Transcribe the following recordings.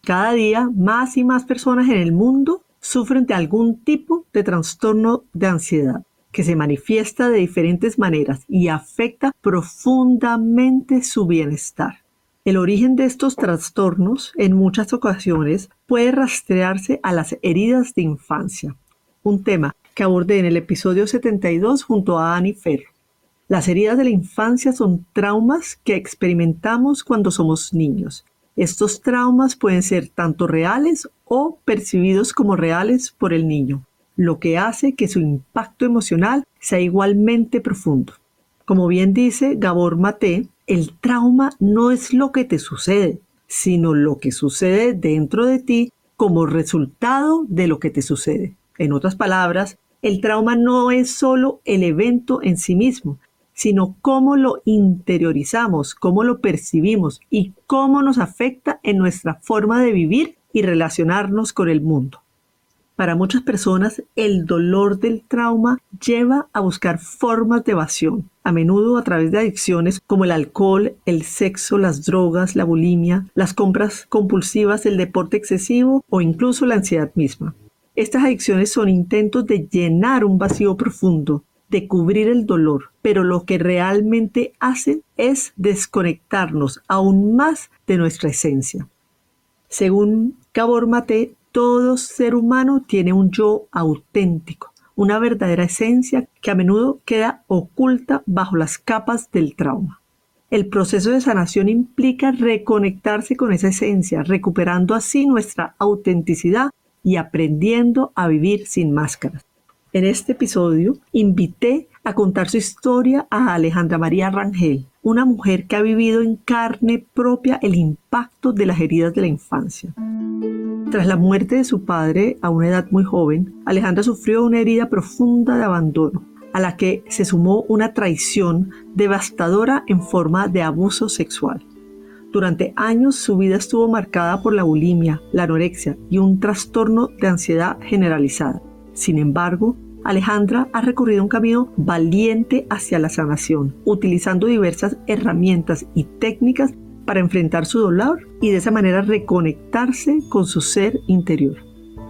Cada día, más y más personas en el mundo sufren de algún tipo de trastorno de ansiedad que se manifiesta de diferentes maneras y afecta profundamente su bienestar. El origen de estos trastornos en muchas ocasiones puede rastrearse a las heridas de infancia, un tema que abordé en el episodio 72 junto a Ani Ferro. Las heridas de la infancia son traumas que experimentamos cuando somos niños. Estos traumas pueden ser tanto reales o percibidos como reales por el niño, lo que hace que su impacto emocional sea igualmente profundo. Como bien dice Gabor Maté, el trauma no es lo que te sucede, sino lo que sucede dentro de ti como resultado de lo que te sucede. En otras palabras, el trauma no es solo el evento en sí mismo, sino cómo lo interiorizamos, cómo lo percibimos y cómo nos afecta en nuestra forma de vivir y relacionarnos con el mundo. Para muchas personas, el dolor del trauma lleva a buscar formas de evasión, a menudo a través de adicciones como el alcohol, el sexo, las drogas, la bulimia, las compras compulsivas, el deporte excesivo o incluso la ansiedad misma. Estas adicciones son intentos de llenar un vacío profundo, de cubrir el dolor, pero lo que realmente hacen es desconectarnos aún más de nuestra esencia. Según Gabor Maté, todo ser humano tiene un yo auténtico, una verdadera esencia que a menudo queda oculta bajo las capas del trauma. El proceso de sanación implica reconectarse con esa esencia, recuperando así nuestra autenticidad y aprendiendo a vivir sin máscaras. En este episodio invité a contar su historia a Alejandra María Rangel, una mujer que ha vivido en carne propia el impacto de las heridas de la infancia. Tras la muerte de su padre a una edad muy joven, Alejandra sufrió una herida profunda de abandono, a la que se sumó una traición devastadora en forma de abuso sexual. Durante años su vida estuvo marcada por la bulimia, la anorexia y un trastorno de ansiedad generalizada. Sin embargo, Alejandra ha recorrido un camino valiente hacia la sanación, utilizando diversas herramientas y técnicas para enfrentar su dolor y de esa manera reconectarse con su ser interior.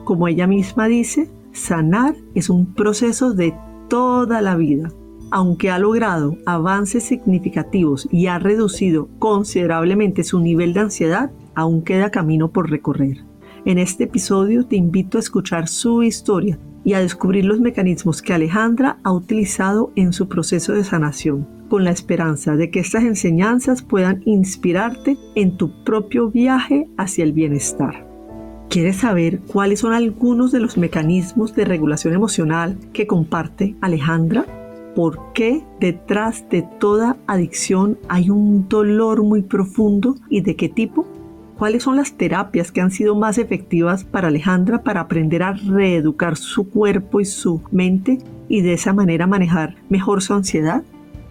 Como ella misma dice, sanar es un proceso de toda la vida. Aunque ha logrado avances significativos y ha reducido considerablemente su nivel de ansiedad, aún queda camino por recorrer. En este episodio te invito a escuchar su historia y a descubrir los mecanismos que Alejandra ha utilizado en su proceso de sanación, con la esperanza de que estas enseñanzas puedan inspirarte en tu propio viaje hacia el bienestar. ¿Quieres saber cuáles son algunos de los mecanismos de regulación emocional que comparte Alejandra? ¿Por qué detrás de toda adicción hay un dolor muy profundo y de qué tipo? ¿Cuáles son las terapias que han sido más efectivas para Alejandra para aprender a reeducar su cuerpo y su mente y de esa manera manejar mejor su ansiedad?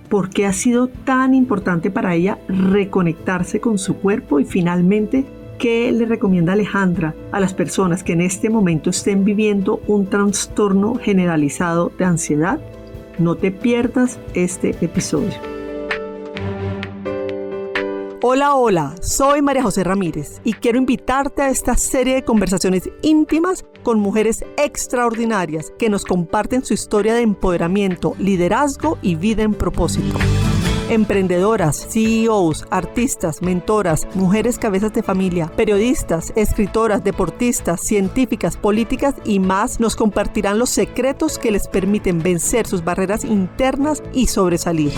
¿Por qué ha sido tan importante para ella reconectarse con su cuerpo? Y finalmente, ¿qué le recomienda Alejandra a las personas que en este momento estén viviendo un trastorno generalizado de ansiedad? No te pierdas este episodio. Hola, soy María José Ramírez y quiero invitarte a esta serie de conversaciones íntimas con mujeres extraordinarias que nos comparten su historia de empoderamiento, liderazgo y vida en propósito. Emprendedoras, CEOs, artistas, mentoras, mujeres cabezas de familia, periodistas, escritoras, deportistas, científicas, políticas y más nos compartirán los secretos que les permiten vencer sus barreras internas y sobresalir.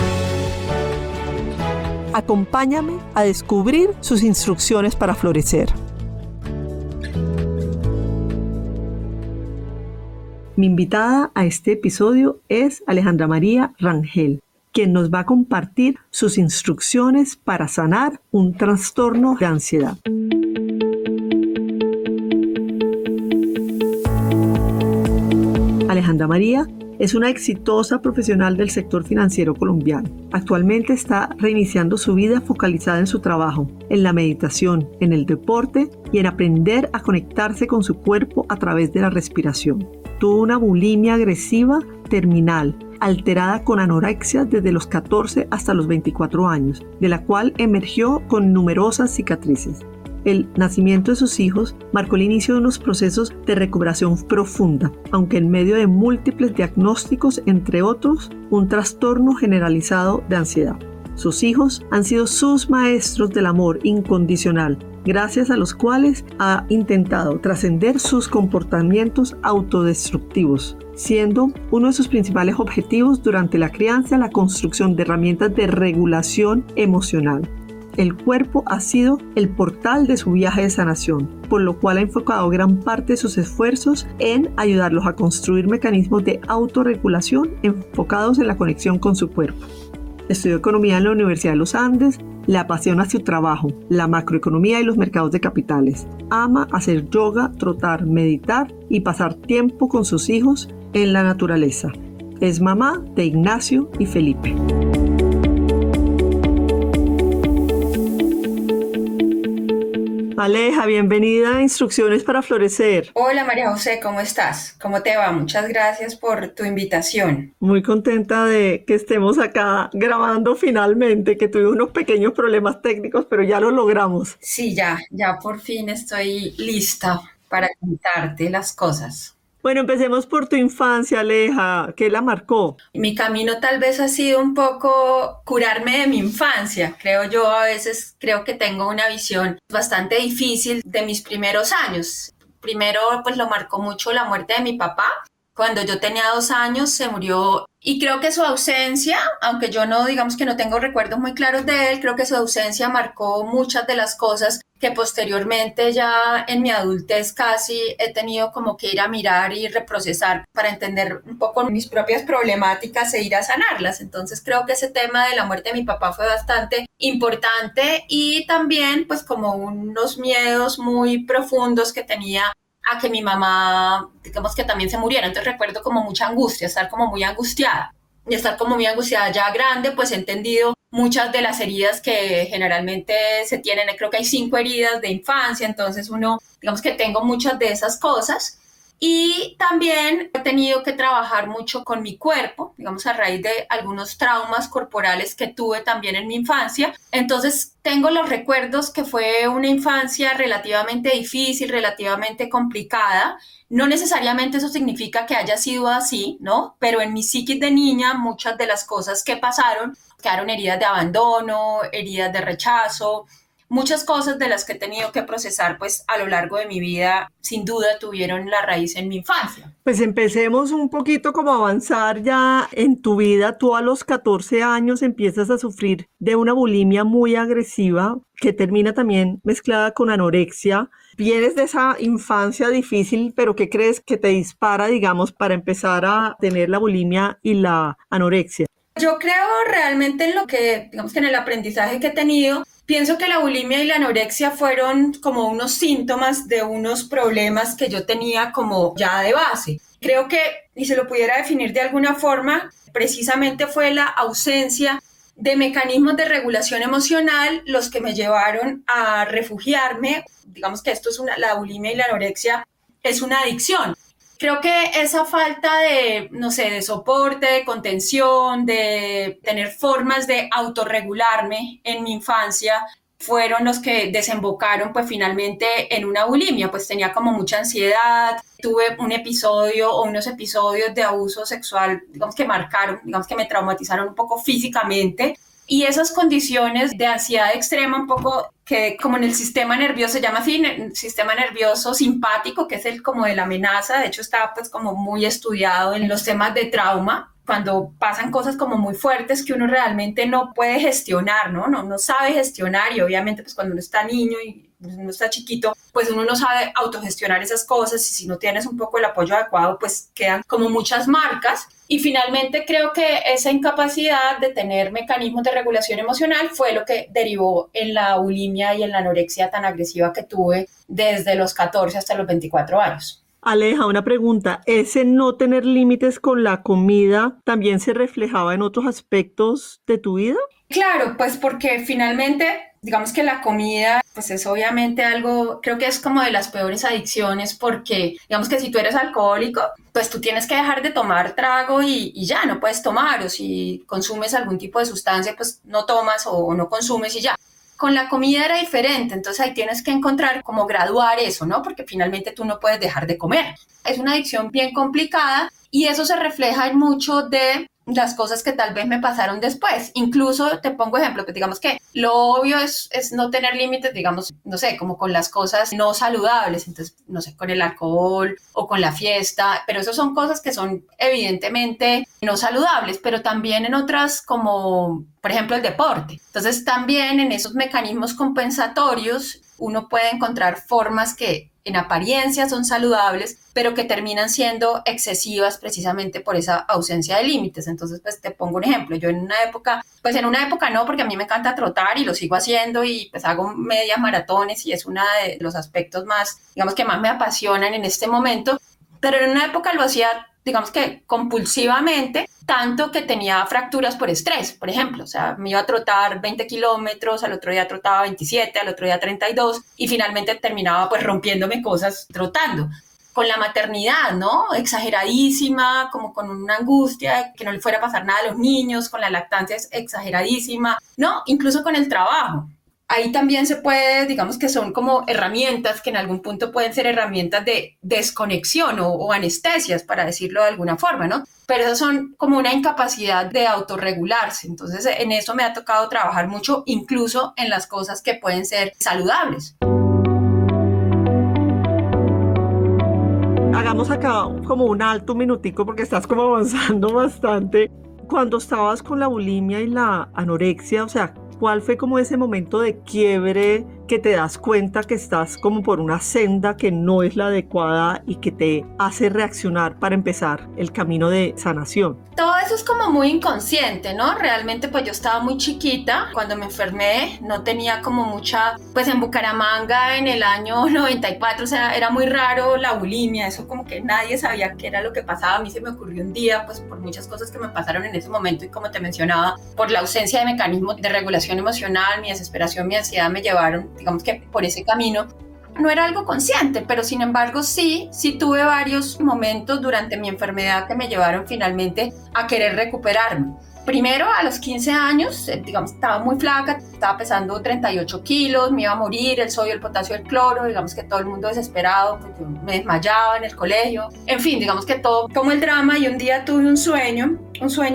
Acompáñame a descubrir sus instrucciones para florecer. Mi invitada a este episodio es Alejandra María Rangel, quien nos va a compartir sus instrucciones para sanar un trastorno de ansiedad. Alejandra María es una exitosa profesional del sector financiero colombiano. Actualmente está reiniciando su vida focalizada en su trabajo, en la meditación, en el deporte y en aprender a conectarse con su cuerpo a través de la respiración. Tuvo una bulimia agresiva terminal, alterada con anorexia desde los 14 hasta los 24 años, de la cual emergió con numerosas cicatrices. el nacimiento de sus hijos marcó el inicio de unos procesos de recuperación profunda, aunque en medio de múltiples diagnósticos, entre otros, un trastorno generalizado de ansiedad. Sus hijos han sido sus maestros del amor incondicional, gracias a los cuales ha intentado trascender sus comportamientos autodestructivos, siendo uno de sus principales objetivos durante la crianza la construcción de herramientas de regulación emocional. El cuerpo ha sido el portal de su viaje de sanación, por lo cual ha enfocado gran parte de sus esfuerzos en ayudarlos a construir mecanismos de autorregulación enfocados en la conexión con su cuerpo. Estudió economía en la Universidad de los Andes, le apasiona su trabajo, la macroeconomía y los mercados de capitales. Ama hacer yoga, trotar, meditar y pasar tiempo con sus hijos en la naturaleza. Es mamá de Ignacio y Felipe. Aleja, bienvenida a Instrucciones para Florecer. Hola María José, ¿cómo estás? ¿Cómo te va? Muchas gracias por tu invitación. Muy contenta de que estemos acá grabando finalmente, que tuve unos pequeños problemas técnicos, pero ya lo logramos. Sí, ya por fin estoy lista para contarte las cosas. Bueno, empecemos por tu infancia, Aleja. ¿Qué la marcó? Mi camino tal vez ha sido un poco curarme de mi infancia. Creo yo, a veces creo que tengo una visión bastante difícil de mis primeros años. Primero, pues lo marcó mucho la muerte de mi papá. Cuando yo tenía 2 años se murió y creo que su ausencia, aunque yo no, digamos que no tengo recuerdos muy claros de él, creo que su ausencia marcó muchas de las cosas que posteriormente ya en mi adultez casi he tenido como que ir a mirar y reprocesar para entender un poco mis propias problemáticas e ir a sanarlas. Entonces creo que ese tema de la muerte de mi papá fue bastante importante y también pues como unos miedos muy profundos que tenía a que mi mamá, digamos que también se muriera. Entonces recuerdo como mucha angustia, estar como muy angustiada. Y estar como muy angustiada ya grande, pues he entendido muchas de las heridas que generalmente se tienen. Creo que hay 5 heridas de infancia, entonces uno, digamos que tengo muchas de esas cosas. Y también he tenido que trabajar mucho con mi cuerpo, digamos a raíz de algunos traumas corporales que tuve también en mi infancia. Entonces tengo los recuerdos que fue una infancia relativamente difícil, relativamente complicada. No necesariamente eso significa que haya sido así, ¿no? Pero en mi psiquis de niña muchas de las cosas que pasaron quedaron heridas de abandono, heridas de rechazo. Muchas cosas de las que he tenido que procesar pues a lo largo de mi vida sin duda tuvieron la raíz en mi infancia. Pues empecemos un poquito como a avanzar ya en tu vida. Tú a los 14 años empiezas a sufrir de una bulimia muy agresiva que termina también mezclada con anorexia. Vienes de esa infancia difícil, pero ¿qué crees que te dispara, digamos, para empezar a tener la bulimia y la anorexia? Yo creo realmente en lo que, digamos que en el aprendizaje que he tenido, pienso que la bulimia y la anorexia fueron como unos síntomas de unos problemas que yo tenía como ya de base. Creo que, y se lo pudiera definir de alguna forma, precisamente fue la ausencia de mecanismos de regulación emocional los que me llevaron a refugiarme. Digamos que la bulimia y la anorexia es una adicción. Creo que esa falta de, no sé, de soporte, de contención, de tener formas de autorregularme en mi infancia fueron los que desembocaron pues finalmente en una bulimia. Pues tenía como mucha ansiedad, tuve un episodio o unos episodios de abuso sexual, digamos que marcaron, digamos que me traumatizaron un poco físicamente. Y esas condiciones de ansiedad extrema un poco que como en el sistema nervioso, se llama así, el sistema nervioso simpático, que es el como de la amenaza, de hecho está pues como muy estudiado en los temas de trauma, cuando pasan cosas como muy fuertes que uno realmente no puede gestionar, no sabe gestionar y obviamente pues cuando uno está niño y uno está chiquito, pues uno no sabe autogestionar esas cosas y si no tienes un poco el apoyo adecuado, pues quedan como muchas marcas. Y finalmente creo que esa incapacidad de tener mecanismos de regulación emocional fue lo que derivó en la bulimia y en la anorexia tan agresiva que tuve desde los 14 hasta los 24 años. Aleja, una pregunta. ¿Ese no tener límites con la comida también se reflejaba en otros aspectos de tu vida? Claro, pues porque finalmente, digamos que la comida, pues es obviamente algo, creo que es como de las peores adicciones porque, digamos que si tú eres alcohólico, pues tú tienes que dejar de tomar trago y ya, no puedes tomar, o si consumes algún tipo de sustancia, pues no tomas o no consumes y ya. Con la comida era diferente, entonces ahí tienes que encontrar cómo graduar eso, ¿no? Porque finalmente tú no puedes dejar de comer. Es una adicción bien complicada y eso se refleja en mucho de las cosas que tal vez me pasaron después. Incluso te pongo ejemplo, que digamos que lo obvio es no tener límites, digamos, no sé, como con las cosas no saludables, entonces, no sé, con el alcohol o con la fiesta, pero eso son cosas que son evidentemente no saludables, pero también en otras como, por ejemplo, el deporte. Entonces, también en esos mecanismos compensatorios uno puede encontrar formas que en apariencia son saludables, pero que terminan siendo excesivas precisamente por esa ausencia de límites. Entonces, pues te pongo un ejemplo. Yo en una época no, porque a mí me encanta trotar y lo sigo haciendo y pues hago medias maratones y es uno de los aspectos más, digamos, que más me apasionan en este momento. Pero en una época lo hacía, digamos que compulsivamente, tanto que tenía fracturas por estrés, por ejemplo. O sea, me iba a trotar 20 kilómetros, al otro día trotaba 27, al otro día 32 y finalmente terminaba pues rompiéndome cosas trotando. Con la maternidad, ¿no? Exageradísima, como con una angustia, que no le fuera a pasar nada a los niños, con la lactancia es exageradísima, ¿no? Incluso con el trabajo. Ahí también se puede, digamos que son como herramientas que en algún punto pueden ser herramientas de desconexión o anestesias, para decirlo de alguna forma, ¿no? Pero esas son como una incapacidad de autorregularse. Entonces, en eso me ha tocado trabajar mucho, incluso en las cosas que pueden ser saludables. Hagamos acá como un alto minutico porque estás como avanzando bastante. Cuando estabas con la bulimia y la anorexia, o sea, ¿cuál fue como ese momento de quiebre que te das cuenta que estás como por una senda que no es la adecuada y que te hace reaccionar para empezar el camino de sanación? Todo eso es como muy inconsciente, ¿no? Realmente pues yo estaba muy chiquita cuando me enfermé, no tenía como mucha, pues en Bucaramanga en el año 94, o sea, era muy raro la bulimia, eso como que nadie sabía qué era lo que pasaba. A mí se me ocurrió un día, pues por muchas cosas que me pasaron en ese momento y como te mencionaba, por la ausencia de mecanismos de regulación emocional, mi desesperación, mi ansiedad me llevaron, digamos que por ese camino. No era algo consciente, pero sin embargo sí tuve varios momentos durante mi enfermedad que me llevaron finalmente a querer recuperarme. Primero, a los 15 años, digamos, estaba muy flaca, estaba pesando 38 kilos, me iba a morir, el sodio, el potasio, el cloro, digamos que todo el mundo desesperado, pues yo me desmayaba en el colegio, en fin, digamos que todo como el drama. Y un día tuve un sueño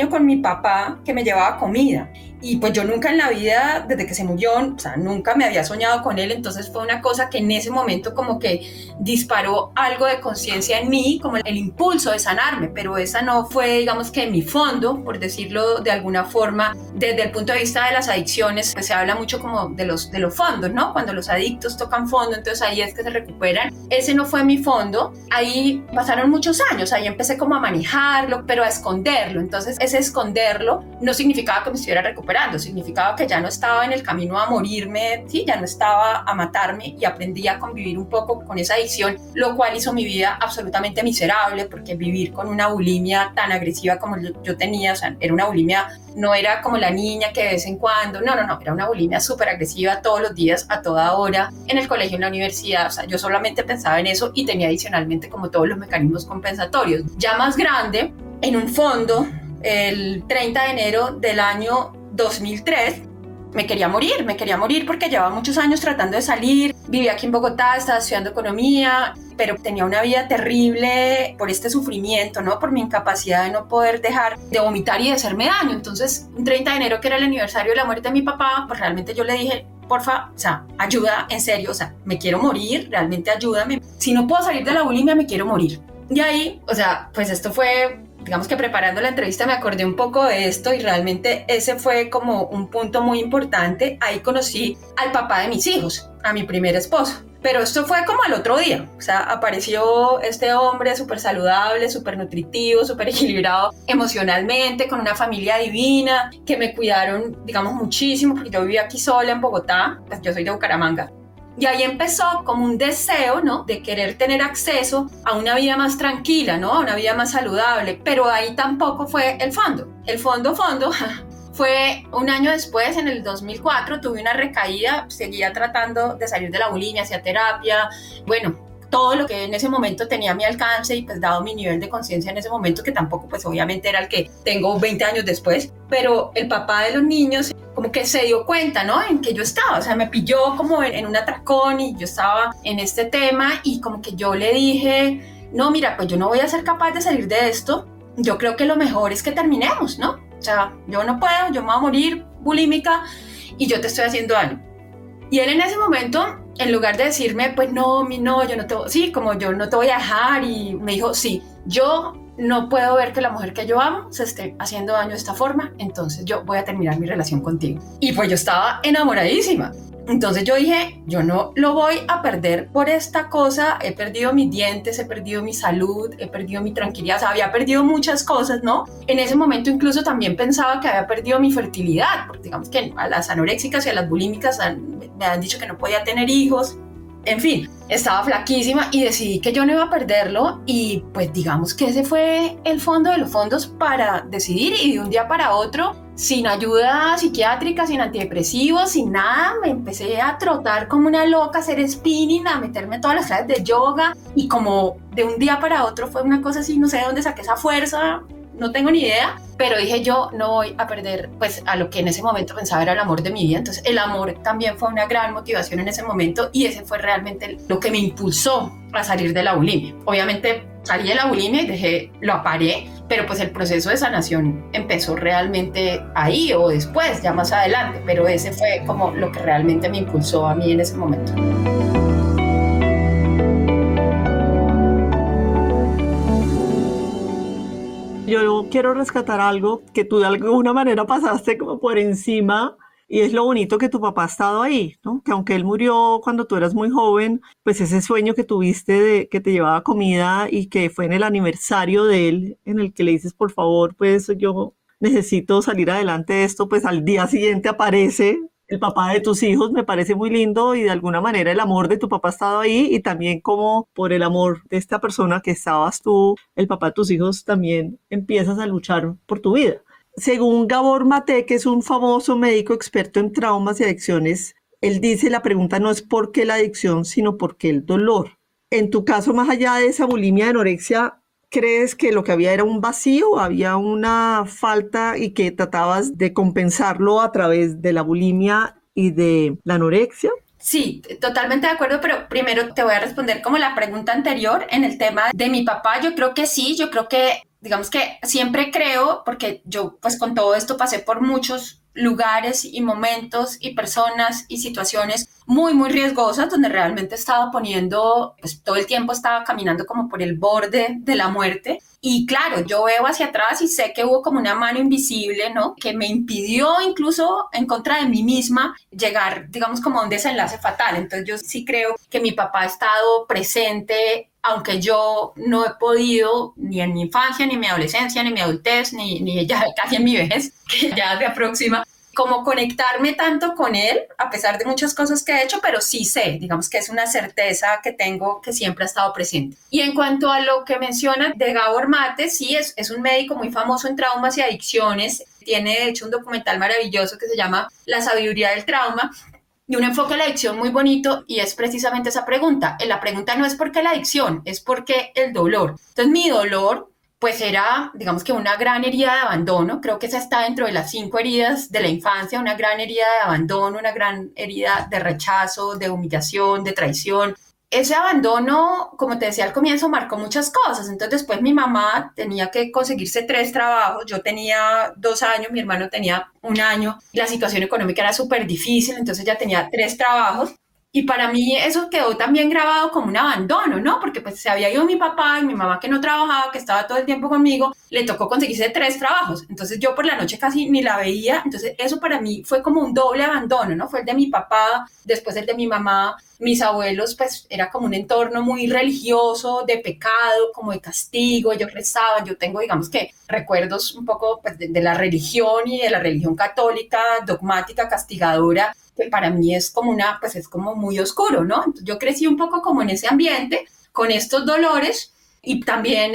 con mi papá que me llevaba comida. Y pues yo nunca en la vida, desde que se murió, o sea, nunca me había soñado con él, entonces fue una cosa que en ese momento como que disparó algo de conciencia en mí, como el impulso de sanarme, pero esa no fue, digamos que mi fondo, por decirlo de alguna forma. Desde el punto de vista de las adicciones, pues se habla mucho como de los fondos, ¿no? Cuando los adictos tocan fondo, entonces ahí es que se recuperan. Ese no fue mi fondo, ahí pasaron muchos años, ahí empecé como a manejarlo, pero a esconderlo. Entonces ese esconderlo no significaba que me estuviera recuperando, significaba que ya no estaba en el camino a morirme, ¿sí? Ya no estaba a matarme y aprendí a convivir un poco con esa adicción, lo cual hizo mi vida absolutamente miserable, porque vivir con una bulimia tan agresiva como yo tenía, o sea, era una bulimia, no era como la niña que de vez en cuando, no, era una bulimia súper agresiva todos los días, a toda hora, en el colegio, en la universidad, o sea, yo solamente pensaba en eso y tenía adicionalmente como todos los mecanismos compensatorios. Ya más grande, en un fondo, el 30 de enero del año 2003, me quería morir porque llevaba muchos años tratando de salir, vivía aquí en Bogotá, estaba estudiando economía, pero tenía una vida terrible por este sufrimiento, ¿no? Por mi incapacidad de no poder dejar de vomitar y de hacerme daño. Entonces, un 30 de enero, que era el aniversario de la muerte de mi papá, pues realmente yo le dije, porfa, o sea, ayuda, en serio, o sea, me quiero morir, realmente ayúdame. Si no puedo salir de la bulimia, me quiero morir. Y ahí, o sea, pues esto fue, digamos que preparando la entrevista me acordé un poco de esto y realmente ese fue como un punto muy importante. Ahí conocí al papá de mis hijos, a mi primer esposo. Pero esto fue como al otro día, o sea, apareció este hombre súper saludable, súper nutritivo, súper equilibrado emocionalmente, con una familia divina, que me cuidaron, digamos, muchísimo, porque yo vivía aquí sola en Bogotá, pues yo soy de Bucaramanga. Y ahí empezó como un deseo, ¿no? De querer tener acceso a una vida más tranquila, ¿no? A una vida más saludable, pero ahí tampoco fue el fondo. El fondo fue un año después, en el 2004, tuve una recaída, seguía tratando de salir de la bulimia, hacía terapia, bueno, todo lo que en ese momento tenía a mi alcance y pues dado mi nivel de conciencia en ese momento, que tampoco pues obviamente era el que tengo 20 años después, pero el papá de los niños como que se dio cuenta, ¿no? En que yo estaba, o sea, me pilló como en un atracón y yo estaba en este tema y como que yo le dije, no, mira, pues yo no voy a ser capaz de salir de esto, yo creo que lo mejor es que terminemos, ¿no? O sea, yo no puedo, yo me voy a morir bulímica y yo te estoy haciendo daño. Y él en ese momento, en lugar de decirme, pues no, yo no te voy, sí, como yo no te voy a dejar, y me dijo, sí, yo no puedo ver que la mujer que yo amo se esté haciendo daño de esta forma, entonces yo voy a terminar mi relación contigo. Y pues yo estaba enamoradísima. Entonces yo dije, yo no lo voy a perder por esta cosa, he perdido mis dientes, he perdido mi salud, he perdido mi tranquilidad, o sea, había perdido muchas cosas, ¿no? En ese momento incluso también pensaba que había perdido mi fertilidad, porque digamos que a las anoréxicas y a las bulímicas me han dicho que no podía tener hijos. En fin, estaba flaquísima y decidí que yo no iba a perderlo y pues digamos que ese fue el fondo de los fondos para decidir, y de un día para otro, sin ayuda psiquiátrica, sin antidepresivos, sin nada, me empecé a trotar como una loca, a hacer spinning, a meterme todas las clases de yoga, y como de un día para otro fue una cosa así, no sé de dónde saqué esa fuerza, no tengo ni idea, pero dije yo no voy a perder pues a lo que en ese momento pensaba era el amor de mi vida. Entonces el amor también fue una gran motivación en ese momento, y ese fue realmente lo que me impulsó a salir de la bulimia. Obviamente salí de la bulimia y lo aparé, pero pues el proceso de sanación empezó realmente ahí o después, ya más adelante, pero ese fue como lo que realmente me impulsó a mí en ese momento. Yo quiero rescatar algo que tú de alguna manera pasaste como por encima, y es lo bonito que tu papá ha estado ahí, ¿no? Que aunque él murió cuando tú eras muy joven, pues ese sueño que tuviste de que te llevaba comida y que fue en el aniversario de él, en el que le dices, por favor, pues yo necesito salir adelante de esto, pues al día siguiente aparece el papá de tus hijos, me parece muy lindo, y de alguna manera el amor de tu papá ha estado ahí, y también como por el amor de esta persona que estabas tú, el papá de tus hijos, también empiezas a luchar por tu vida. Según Gabor Mate, que es un famoso médico experto en traumas y adicciones, él dice, la pregunta no es por qué la adicción, sino por qué el dolor. En tu caso, más allá de esa bulimia de anorexia, ¿crees que lo que había era un vacío, había una falta y que tratabas de compensarlo a través de la bulimia y de la anorexia? Sí, totalmente de acuerdo, pero primero te voy a responder como la pregunta anterior en el tema de mi papá. Yo creo que sí, yo creo que, digamos que siempre creo, porque yo pues con todo esto pasé por muchos lugares y momentos y personas y situaciones muy, muy riesgosas donde realmente estaba poniendo, pues todo el tiempo estaba caminando como por el borde de la muerte. Y claro, yo veo hacia atrás y sé que hubo como una mano invisible, ¿no? Que me impidió incluso en contra de mí misma llegar, digamos, como a un desenlace fatal. Entonces yo sí creo que mi papá ha estado presente, aunque yo no he podido ni en mi infancia, ni en mi adolescencia, ni en mi adultez, ni ya casi en mi vejez, que ya se aproxima, como conectarme tanto con él, a pesar de muchas cosas que he hecho, pero sí sé, digamos que es una certeza que tengo que siempre ha estado presente. Y en cuanto a lo que menciona de Gabor Mate, sí, es un médico muy famoso en traumas y adicciones, tiene de hecho un documental maravilloso que se llama La sabiduría del trauma, y un enfoque a la adicción muy bonito, y es precisamente esa pregunta. La pregunta no es por qué la adicción, es por qué el dolor. Entonces mi dolor pues era, digamos que una gran herida de abandono, creo que esa está dentro de las 5 heridas de la infancia, una gran herida de abandono, una gran herida de rechazo, de humillación, de traición. Ese abandono, como te decía al comienzo, marcó muchas cosas. Entonces después mi mamá tenía que conseguirse 3 trabajos, yo tenía 2 años, mi hermano tenía 1 año, la situación económica era súper difícil, entonces ya tenía 3 trabajos. Y para mí eso quedó también grabado como un abandono, ¿no? Porque pues se había ido mi papá y mi mamá, que no trabajaba, que estaba todo el tiempo conmigo, le tocó conseguirse 3 trabajos. Entonces yo por la noche casi ni la veía. Entonces eso para mí fue como un doble abandono, ¿no? Fue el de mi papá, después el de mi mamá. Mis abuelos, pues era como un entorno muy religioso, de pecado, como de castigo. Ellos rezaban. Yo tengo, digamos que, recuerdos un poco pues, de la religión y de la religión católica, dogmática, castigadora, que para mí es como pues es como muy oscuro, ¿no? Entonces, yo crecí un poco como en ese ambiente, con estos dolores, y también,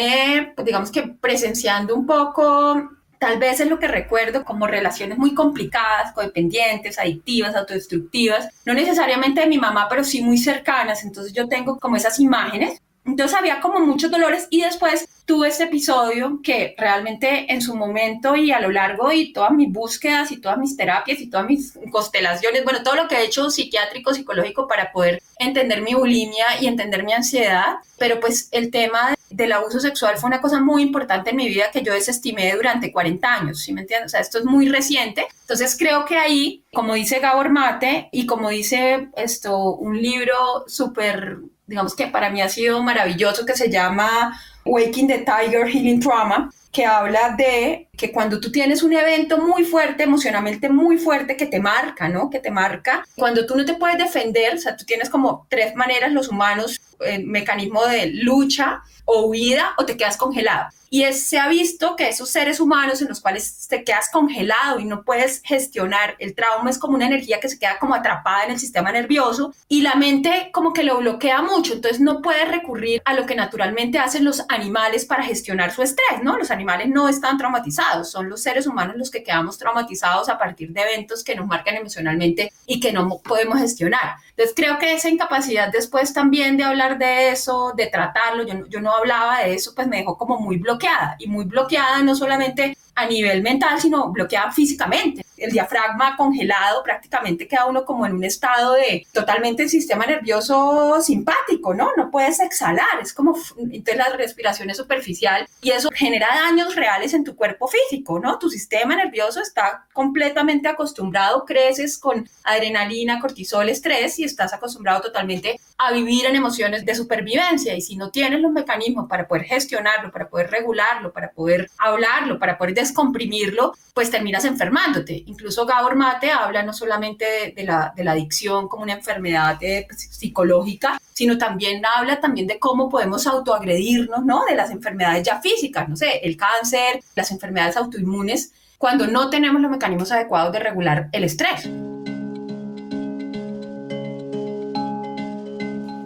pues digamos que presenciando un poco, tal vez es lo que recuerdo, como relaciones muy complicadas, codependientes, adictivas, autodestructivas, no necesariamente de mi mamá, pero sí muy cercanas. Entonces yo tengo como esas imágenes. Entonces había como muchos dolores y después tuve este episodio que realmente en su momento y a lo largo de todas mis búsquedas y todas mis terapias y todas mis constelaciones, bueno, todo lo que he hecho psiquiátrico, psicológico para poder entender mi bulimia y entender mi ansiedad, pero pues el tema del abuso sexual fue una cosa muy importante en mi vida que yo desestimé durante 40 años, ¿sí me entiendes? O sea, esto es muy reciente. Entonces creo que ahí, como dice Gabor Mate y como dice un libro súper, digamos que para mí ha sido maravilloso, que se llama Waking the Tiger, Healing Trauma, que habla de que cuando tú tienes un evento muy fuerte, emocionalmente muy fuerte, que te marca, ¿no? Que te marca, cuando tú no te puedes defender, o sea, tú tienes como 3 maneras los humanos, mecanismo de lucha o huida o te quedas congelado. Y se ha visto que esos seres humanos en los cuales te quedas congelado y no puedes gestionar el trauma es como una energía que se queda como atrapada en el sistema nervioso y la mente como que lo bloquea mucho, entonces no puedes recurrir a lo que naturalmente hacen los animales para gestionar su estrés, ¿no? Los animales no están traumatizados, son los seres humanos los que quedamos traumatizados a partir de eventos que nos marcan emocionalmente y que no podemos gestionar. Entonces creo que esa incapacidad después también de hablar de eso, de tratarlo, yo no hablaba de eso, pues me dejó como muy bloqueada y muy bloqueada no solamente a nivel mental, sino bloqueada físicamente. El diafragma congelado, prácticamente queda uno como en un estado de totalmente el sistema nervioso simpático, ¿no? No puedes exhalar, es como, entonces la respiración es superficial y eso genera daños reales en tu cuerpo físico, ¿no? Tu sistema nervioso está completamente acostumbrado, creces con adrenalina, cortisol, estrés y estás acostumbrado totalmente a vivir en emociones de supervivencia y si no tienes los mecanismos para poder gestionarlo, para poder regularlo, para poder hablarlo, para poder descomprimirlo, pues terminas enfermándote. Incluso Gabor Mate habla no solamente de la adicción como una enfermedad psicológica, sino también habla también de cómo podemos autoagredirnos, ¿no? De las enfermedades ya físicas, no sé, el cáncer, las enfermedades autoinmunes, cuando no tenemos los mecanismos adecuados de regular el estrés.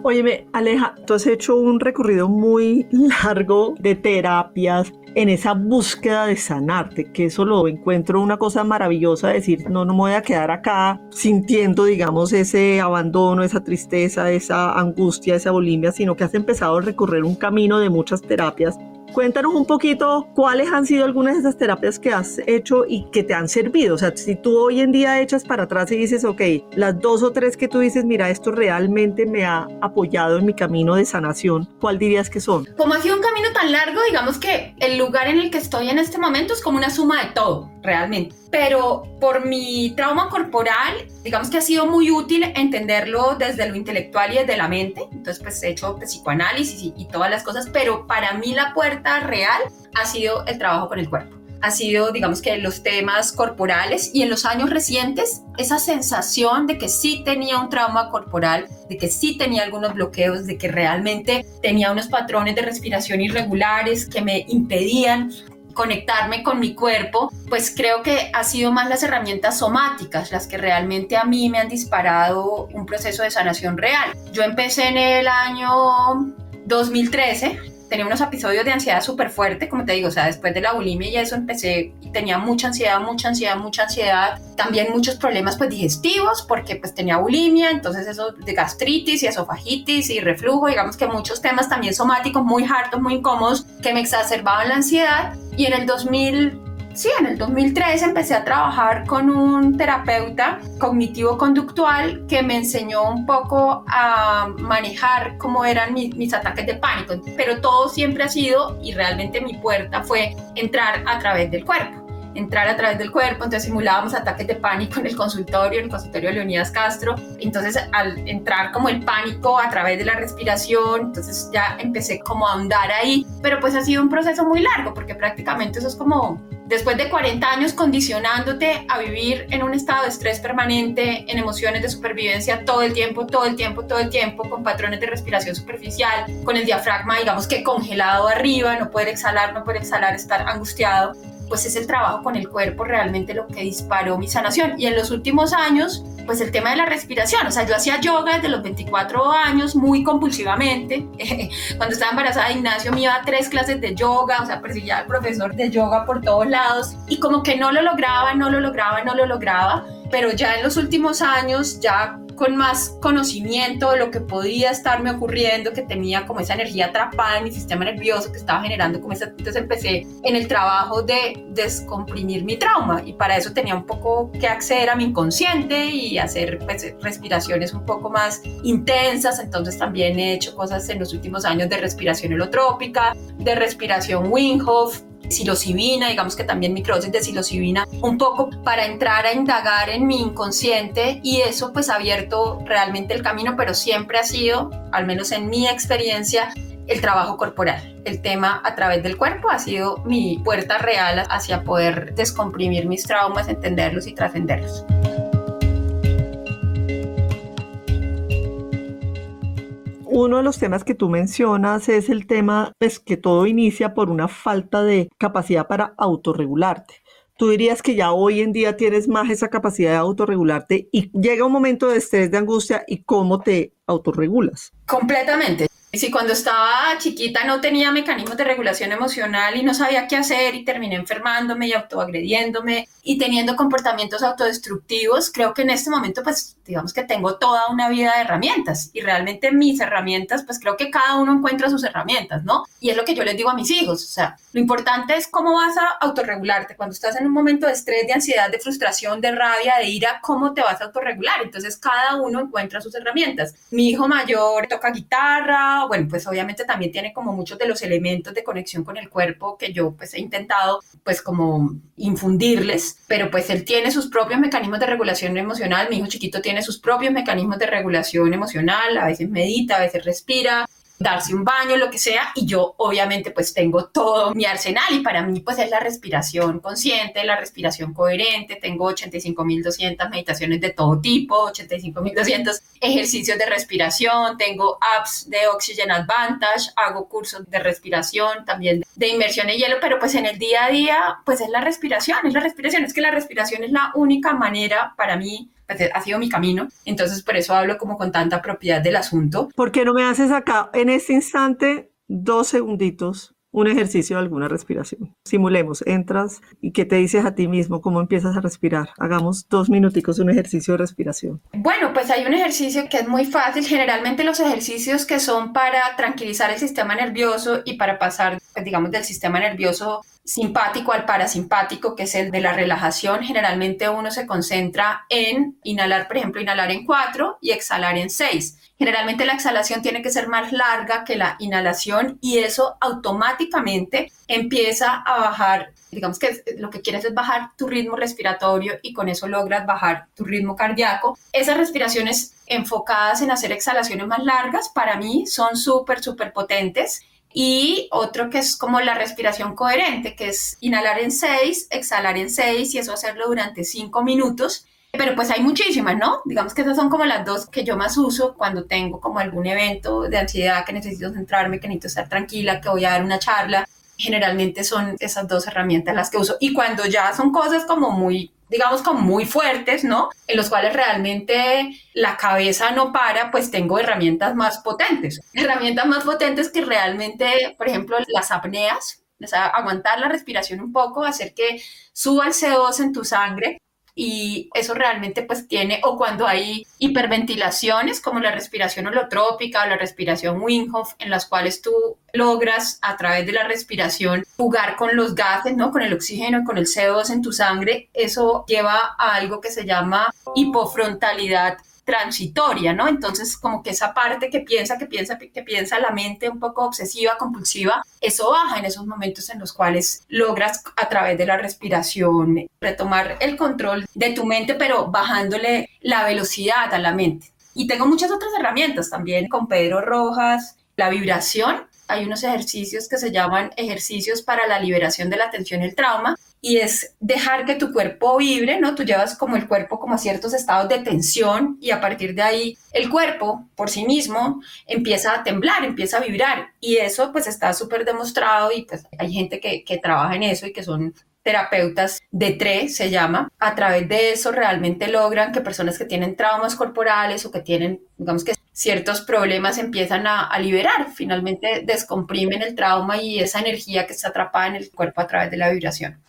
Óyeme, Aleja, tú has hecho un recorrido muy largo de terapias en esa búsqueda de sanarte, que eso lo encuentro una cosa maravillosa, decir, no me voy a quedar acá sintiendo, digamos, ese abandono, esa tristeza, esa angustia, esa bulimia, sino que has empezado a recorrer un camino de muchas terapias. Cuéntanos un poquito cuáles han sido algunas de esas terapias que has hecho y que te han servido. O sea, si tú hoy en día echas para atrás y dices, ok, las 2 o 3 que tú dices, mira, esto realmente me ha apoyado en mi camino de sanación, ¿cuál dirías que son? Como ha sido un camino tan largo, digamos que el lugar en el que estoy en este momento es como una suma de todo, realmente. Pero por mi trauma corporal, digamos que ha sido muy útil entenderlo desde lo intelectual y desde la mente. Entonces, pues he hecho psicoanálisis y todas las cosas, pero para mí la puerta real ha sido el trabajo con el cuerpo. Ha sido, digamos que los temas corporales y en los años recientes, esa sensación de que sí tenía un trauma corporal, de que sí tenía algunos bloqueos, de que realmente tenía unos patrones de respiración irregulares que me impedían conectarme con mi cuerpo, pues creo que ha sido más las herramientas somáticas las que realmente a mí me han disparado un proceso de sanación real. Yo empecé en el año 2013, tenía unos episodios de ansiedad súper fuerte, como te digo, o sea, después de la bulimia y eso empecé y tenía mucha ansiedad, también muchos problemas pues digestivos, porque pues tenía bulimia, entonces eso de gastritis y esofagitis y reflujo, digamos que muchos temas también somáticos muy hartos, muy incómodos, que me exacerbaban la ansiedad. Y en el 2013 empecé a trabajar con un terapeuta cognitivo-conductual que me enseñó un poco a manejar cómo eran mis ataques de pánico, pero todo siempre ha sido, y realmente mi puerta fue entrar a través del cuerpo. Entonces simulábamos ataques de pánico en el consultorio de Leonidas Castro, entonces al entrar como el pánico a través de la respiración, entonces ya empecé como a ahondar ahí, pero pues ha sido un proceso muy largo, porque prácticamente eso es como después de 40 años condicionándote a vivir en un estado de estrés permanente, en emociones de supervivencia todo el tiempo, con patrones de respiración superficial, con el diafragma, digamos que congelado arriba, no poder exhalar, estar angustiado. Pues es el trabajo con el cuerpo realmente lo que disparó mi sanación. Y en los últimos años, pues el tema de la respiración, o sea, yo hacía yoga desde los 24 años muy compulsivamente. Cuando estaba embarazada de Ignacio me iba a 3 clases de yoga, o sea, perseguía al profesor de yoga por todos lados y como que no lo lograba, pero ya en los últimos años, ya con más conocimiento de lo que podía estarme ocurriendo, que tenía como esa energía atrapada en mi sistema nervioso, que estaba generando como esa... Entonces empecé en el trabajo de descomprimir mi trauma, y para eso tenía un poco que acceder a mi inconsciente y hacer pues, respiraciones un poco más intensas. Entonces también he hecho cosas en los últimos años de respiración holotrópica, de respiración Wim Hof, psilocibina, digamos que también microdosis de psilocibina, un poco para entrar a indagar en mi inconsciente, y eso pues ha abierto realmente el camino, pero siempre ha sido, al menos en mi experiencia, el trabajo corporal. El tema a través del cuerpo ha sido mi puerta real hacia poder descomprimir mis traumas, entenderlos y trascenderlos. Uno de los temas que tú mencionas es el tema, pues, que todo inicia por una falta de capacidad para autorregularte. ¿Tú dirías que ya hoy en día tienes más esa capacidad de autorregularte y llega un momento de estrés, de angustia, y cómo te autorregulas? Completamente. Si cuando estaba chiquita no tenía mecanismos de regulación emocional y no sabía qué hacer y terminé enfermándome y autoagrediéndome y teniendo comportamientos autodestructivos, creo que en este momento pues digamos que tengo toda una vida de herramientas, y realmente mis herramientas, pues creo que cada uno encuentra sus herramientas, ¿no? Y es lo que yo les digo a mis hijos, o sea, lo importante es cómo vas a autorregularte cuando estás en un momento de estrés, de ansiedad, de frustración, de rabia, de ira, cómo te vas a autorregular. Entonces cada uno encuentra sus herramientas. Mi hijo mayor toca guitarra, bueno, pues obviamente también tiene como muchos de los elementos de conexión con el cuerpo que yo pues he intentado pues como infundirles, pero pues él tiene sus propios mecanismos de regulación emocional. Mi hijo chiquito tiene sus propios mecanismos de regulación emocional, a veces medita, a veces respira, darse un baño, lo que sea, y yo obviamente pues tengo todo mi arsenal, y para mí pues es la respiración consciente, la respiración coherente. Tengo 85.200 meditaciones de todo tipo, 85.200 ejercicios de respiración, tengo apps de Oxygen Advantage, hago cursos de respiración, también de inmersión en hielo, pero pues en el día a día pues es la respiración, es que la respiración es la única manera para mí, pues ha sido mi camino, entonces por eso hablo como con tanta propiedad del asunto. ¿Por qué no me haces acá, en este instante, 2 segunditos, un ejercicio de alguna respiración? Simulemos, entras y ¿qué te dices a ti mismo? ¿Cómo empiezas a respirar? Hagamos 2 minuticos un ejercicio de respiración. Bueno, pues hay un ejercicio que es muy fácil. Generalmente los ejercicios que son para tranquilizar el sistema nervioso y para pasar, pues, digamos, del sistema nervioso simpático al parasimpático, que es el de la relajación, generalmente uno se concentra en inhalar, por ejemplo, inhalar en 4 y exhalar en 6. Generalmente la exhalación tiene que ser más larga que la inhalación, y eso automáticamente empieza a bajar, digamos que lo que quieres es bajar tu ritmo respiratorio, y con eso logras bajar tu ritmo cardíaco. Esas respiraciones enfocadas en hacer exhalaciones más largas para mí son súper potentes. Y otro que es como la respiración coherente, que es inhalar en 6, exhalar en 6, y eso hacerlo durante 5 minutos. Pero pues hay muchísimas, ¿no? Digamos que esas son como las dos que yo más uso cuando tengo como algún evento de ansiedad, que necesito centrarme, que necesito estar tranquila, que voy a dar una charla. Generalmente son esas 2 herramientas las que uso. Y cuando ya son cosas como muy, digamos, como muy fuertes, ¿no? En los cuales realmente la cabeza no para, pues tengo herramientas más potentes. Herramientas más potentes que realmente, por ejemplo, las apneas, o sea, aguantar la respiración un poco, hacer que suba el CO2 en tu sangre. Y eso realmente pues tiene, o cuando hay hiperventilaciones como la respiración holotrópica o la respiración Wim Hof, en las cuales tú logras a través de la respiración jugar con los gases, ¿no? Con el oxígeno y con el CO2 en tu sangre. Eso lleva a algo que se llama hipofrontalidad transitoria, ¿no? Entonces, como que esa parte que piensa la mente un poco obsesiva, compulsiva, eso baja en esos momentos en los cuales logras a través de la respiración retomar el control de tu mente, pero bajándole la velocidad a la mente. Y tengo muchas otras herramientas también con Pedro Rojas, la vibración. Hay unos ejercicios que se llaman ejercicios para la liberación de la tensión y el trauma, y es dejar que tu cuerpo vibre, ¿no? Tú llevas como el cuerpo como a ciertos estados de tensión, y a partir de ahí el cuerpo por sí mismo empieza a temblar, empieza a vibrar, y eso pues está súper demostrado, y pues hay gente que trabaja en eso y que son terapeutas de TRE, se llama. A través de eso realmente logran que personas que tienen traumas corporales o que tienen, digamos que ciertos problemas, empiezan a liberar, finalmente descomprimen el trauma y esa energía que está atrapada en el cuerpo a través de la vibración.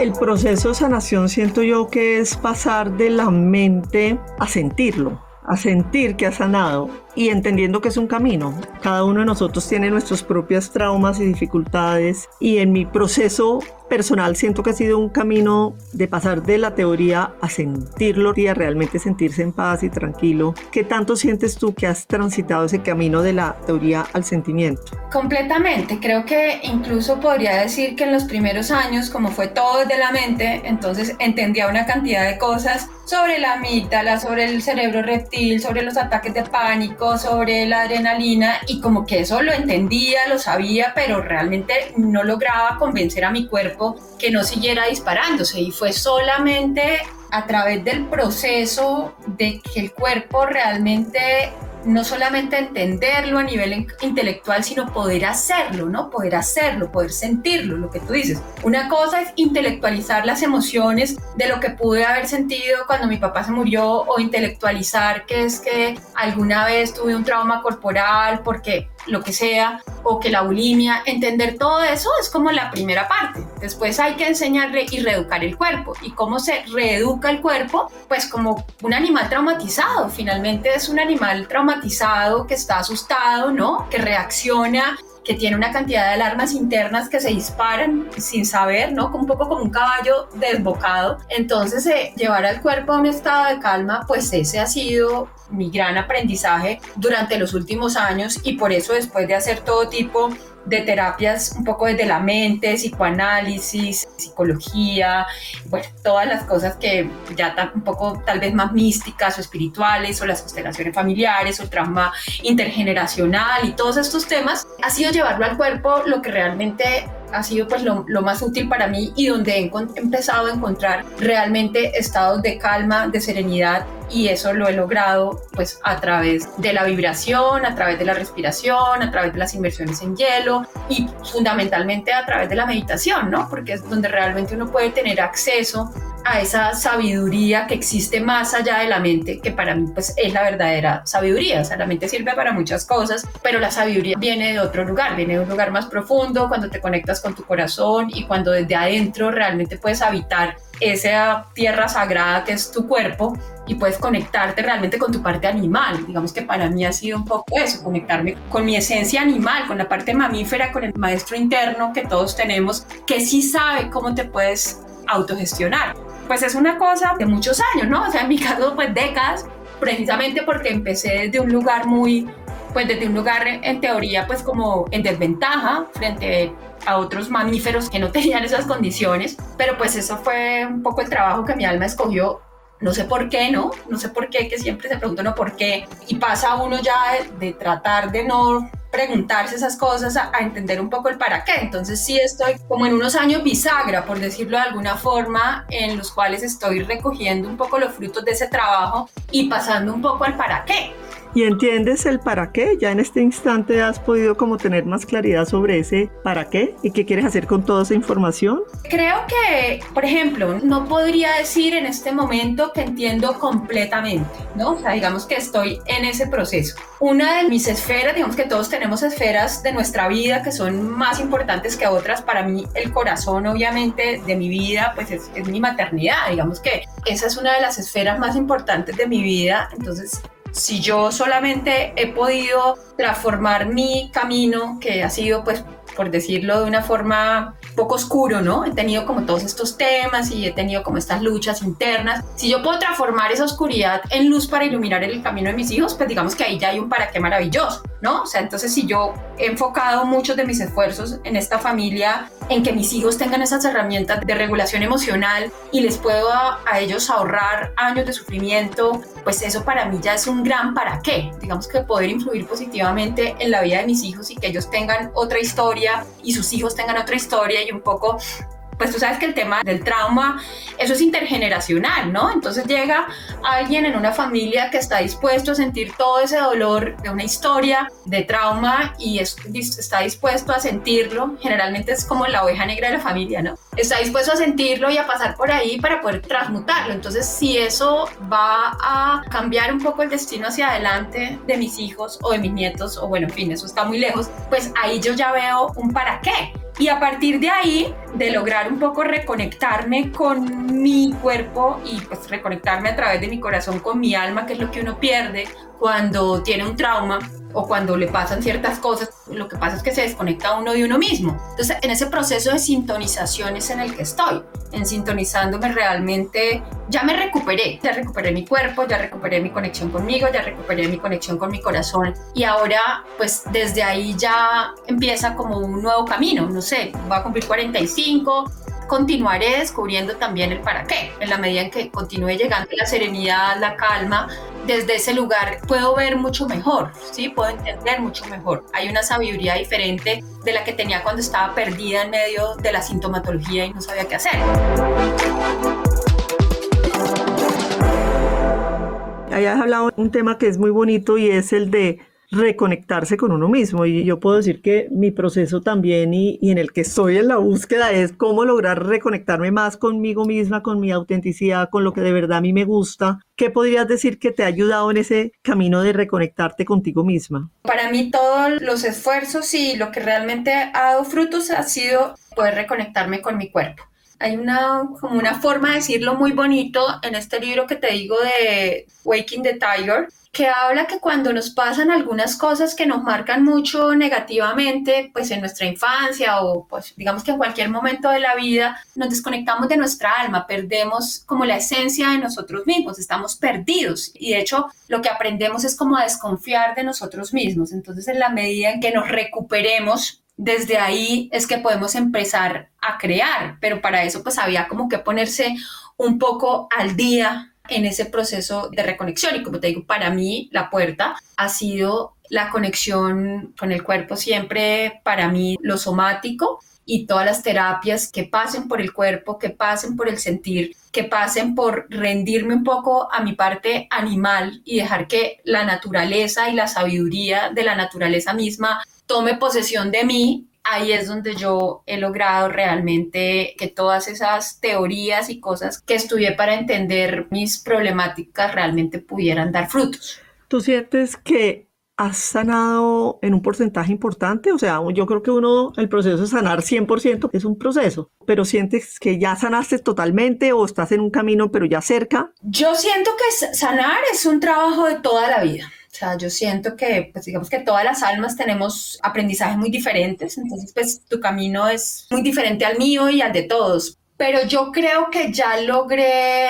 El proceso de sanación siento yo que es pasar de la mente a sentirlo, a sentir que ha sanado y entendiendo que es un camino. Cada uno de nosotros tiene nuestros propios traumas y dificultades, y en mi proceso personal siento que ha sido un camino de pasar de la teoría a sentirlo y a realmente sentirse en paz y tranquilo. ¿Qué tanto sientes tú que has transitado ese camino de la teoría al sentimiento? Completamente, creo que incluso podría decir que en los primeros años, como fue todo desde la mente, entonces entendía una cantidad de cosas sobre la amígdala, sobre el cerebro reptil, sobre los ataques de pánico, sobre la adrenalina, y como que eso lo entendía, lo sabía, pero realmente no lograba convencer a mi cuerpo que no siguiera disparándose, y fue solamente a través del proceso de que el cuerpo realmente no solamente entenderlo a nivel intelectual, sino poder hacerlo, ¿no? Poder hacerlo, poder sentirlo, lo que tú dices. Una cosa es intelectualizar las emociones de lo que pude haber sentido cuando mi papá se murió, o intelectualizar que es que alguna vez tuve un trauma corporal, porque lo que sea, o que la bulimia. Entender todo eso es como la primera parte. Después hay que enseñarle y reeducar el cuerpo. ¿Y cómo se reeduca el cuerpo? Pues como un animal traumatizado. Finalmente es un animal traumatizado que está asustado, ¿no? Que reacciona, que tiene una cantidad de alarmas internas que se disparan sin saber, ¿no? Un poco como un caballo desbocado. Entonces, llevar al cuerpo a un estado de calma, pues ese ha sido mi gran aprendizaje durante los últimos años, y por eso, después de hacer todo tipo de terapias un poco desde la mente, psicoanálisis, psicología, bueno, todas las cosas que ya un poco tal vez más místicas o espirituales, o las constelaciones familiares, o el trauma intergeneracional y todos estos temas, ha sido llevarlo al cuerpo lo que realmente ha sido pues lo más útil para mí, y donde he empezado a encontrar realmente estados de calma, de serenidad, y eso lo he logrado pues a través de la vibración, a través de la respiración, a través de las inmersiones en hielo, y fundamentalmente a través de la meditación, ¿no? Porque es donde realmente uno puede tener acceso a esa sabiduría que existe más allá de la mente, que para mí pues es la verdadera sabiduría. O sea, la mente sirve para muchas cosas, pero la sabiduría viene de otro lugar, viene de un lugar más profundo, cuando te conectas con tu corazón y cuando desde adentro realmente puedes habitar esa tierra sagrada que es tu cuerpo, y puedes conectarte realmente con tu parte animal. Digamos que para mí ha sido un poco eso, conectarme con mi esencia animal, con la parte mamífera, con el maestro interno que todos tenemos, que sí sabe cómo te puedes autogestionar. Pues es una cosa de muchos años, ¿no? O sea, en mi caso, pues décadas, precisamente porque empecé desde un lugar desde un lugar en teoría, pues como en desventaja frente a otros mamíferos que no tenían esas condiciones, pero pues eso fue un poco el trabajo que mi alma escogió. No sé por qué, ¿no? No sé por qué, que siempre se pregunta uno por qué, y pasa uno ya de tratar de no preguntarse esas cosas a entender un poco el para qué. Entonces sí estoy como en unos años bisagra, por decirlo de alguna forma, en los cuales estoy recogiendo un poco los frutos de ese trabajo y pasando un poco al para qué. ¿Y entiendes el para qué? ¿Ya en este instante has podido como tener más claridad sobre ese para qué y qué quieres hacer con toda esa información? Creo que, por ejemplo, no podría decir en este momento que entiendo completamente, ¿no? O sea, digamos que estoy en ese proceso. Una de mis esferas, digamos que todos tenemos esferas de nuestra vida que son más importantes que otras. Para mí, el corazón, obviamente, de mi vida, pues es mi maternidad. Digamos que esa es una de las esferas más importantes de mi vida. Entonces, si yo solamente he podido transformar mi camino, que ha sido, pues, por decirlo de una forma poco oscuro, ¿no? He tenido como todos estos temas y he tenido como estas luchas internas. Si yo puedo transformar esa oscuridad en luz para iluminar el camino de mis hijos, pues digamos que ahí ya hay un para qué maravilloso, ¿no? O sea, entonces si yo he enfocado muchos de mis esfuerzos en esta familia, en que mis hijos tengan esas herramientas de regulación emocional y les puedo a ellos ahorrar años de sufrimiento, pues eso para mí ya es un gran para qué. Digamos que poder influir positivamente en la vida de mis hijos y que ellos tengan otra historia y sus hijos tengan otra historia, y un poco, pues tú sabes que el tema del trauma, eso es intergeneracional, ¿no? Entonces llega alguien en una familia que está dispuesto a sentir todo ese dolor de una historia de trauma y está dispuesto a sentirlo. Generalmente es como la oveja negra de la familia, ¿no? Está dispuesto a sentirlo y a pasar por ahí para poder transmutarlo. Entonces, si eso va a cambiar un poco el destino hacia adelante de mis hijos o de mis nietos, o bueno, en fin, eso está muy lejos, pues ahí yo ya veo un para qué. Y a partir de ahí, de lograr un poco reconectarme con mi cuerpo y pues reconectarme a través de mi corazón con mi alma, que es lo que uno pierde cuando tiene un trauma o cuando le pasan ciertas cosas, lo que pasa es que se desconecta uno de uno mismo. Entonces, en ese proceso de sintonización es en el que estoy, en sintonizándome realmente. Ya me recuperé, ya recuperé mi cuerpo, ya recuperé mi conexión conmigo, ya recuperé mi conexión con mi corazón y ahora pues desde ahí ya empieza como un nuevo camino, no sé, voy a cumplir 45, continuaré descubriendo también el para qué, en la medida en que continúe llegando la serenidad, la calma. Desde ese lugar puedo ver mucho mejor, ¿sí? Puedo entender mucho mejor. Hay una sabiduría diferente de la que tenía cuando estaba perdida en medio de la sintomatología y no sabía qué hacer. Ahí has hablado un tema que es muy bonito y es el de reconectarse con uno mismo. Y yo puedo decir que mi proceso también y en el que estoy en la búsqueda es cómo lograr reconectarme más conmigo misma, con mi autenticidad, con lo que de verdad a mí me gusta. ¿Qué podrías decir que te ha ayudado en ese camino de reconectarte contigo misma? Para mí todos los esfuerzos y lo que realmente ha dado frutos ha sido poder reconectarme con mi cuerpo. Hay como una forma de decirlo muy bonito en este libro que te digo de Waking the Tiger, que habla que cuando nos pasan algunas cosas que nos marcan mucho negativamente, pues en nuestra infancia o pues digamos que en cualquier momento de la vida, nos desconectamos de nuestra alma, perdemos como la esencia de nosotros mismos, estamos perdidos y de hecho lo que aprendemos es como a desconfiar de nosotros mismos. Entonces en la medida en que nos recuperemos, desde ahí es que podemos empezar a crear, pero para eso pues había como que ponerse un poco al día en ese proceso de reconexión. Y como te digo, para mí la puerta ha sido la conexión con el cuerpo siempre, para mí lo somático y todas las terapias que pasen por el cuerpo, que pasen por el sentir, que pasen por rendirme un poco a mi parte animal y dejar que la naturaleza y la sabiduría de la naturaleza misma tome posesión de mí. Ahí es donde yo he logrado realmente que todas esas teorías y cosas que estudié para entender mis problemáticas realmente pudieran dar frutos. ¿Tú sientes que has sanado en un porcentaje importante? O sea, yo creo que el proceso de sanar 100% es un proceso, pero ¿sientes que ya sanaste totalmente o estás en un camino pero ya cerca? Yo siento que sanar es un trabajo de toda la vida. O sea, yo siento que, pues digamos que todas las almas tenemos aprendizajes muy diferentes, entonces pues tu camino es muy diferente al mío y al de todos. Pero yo creo que ya logré,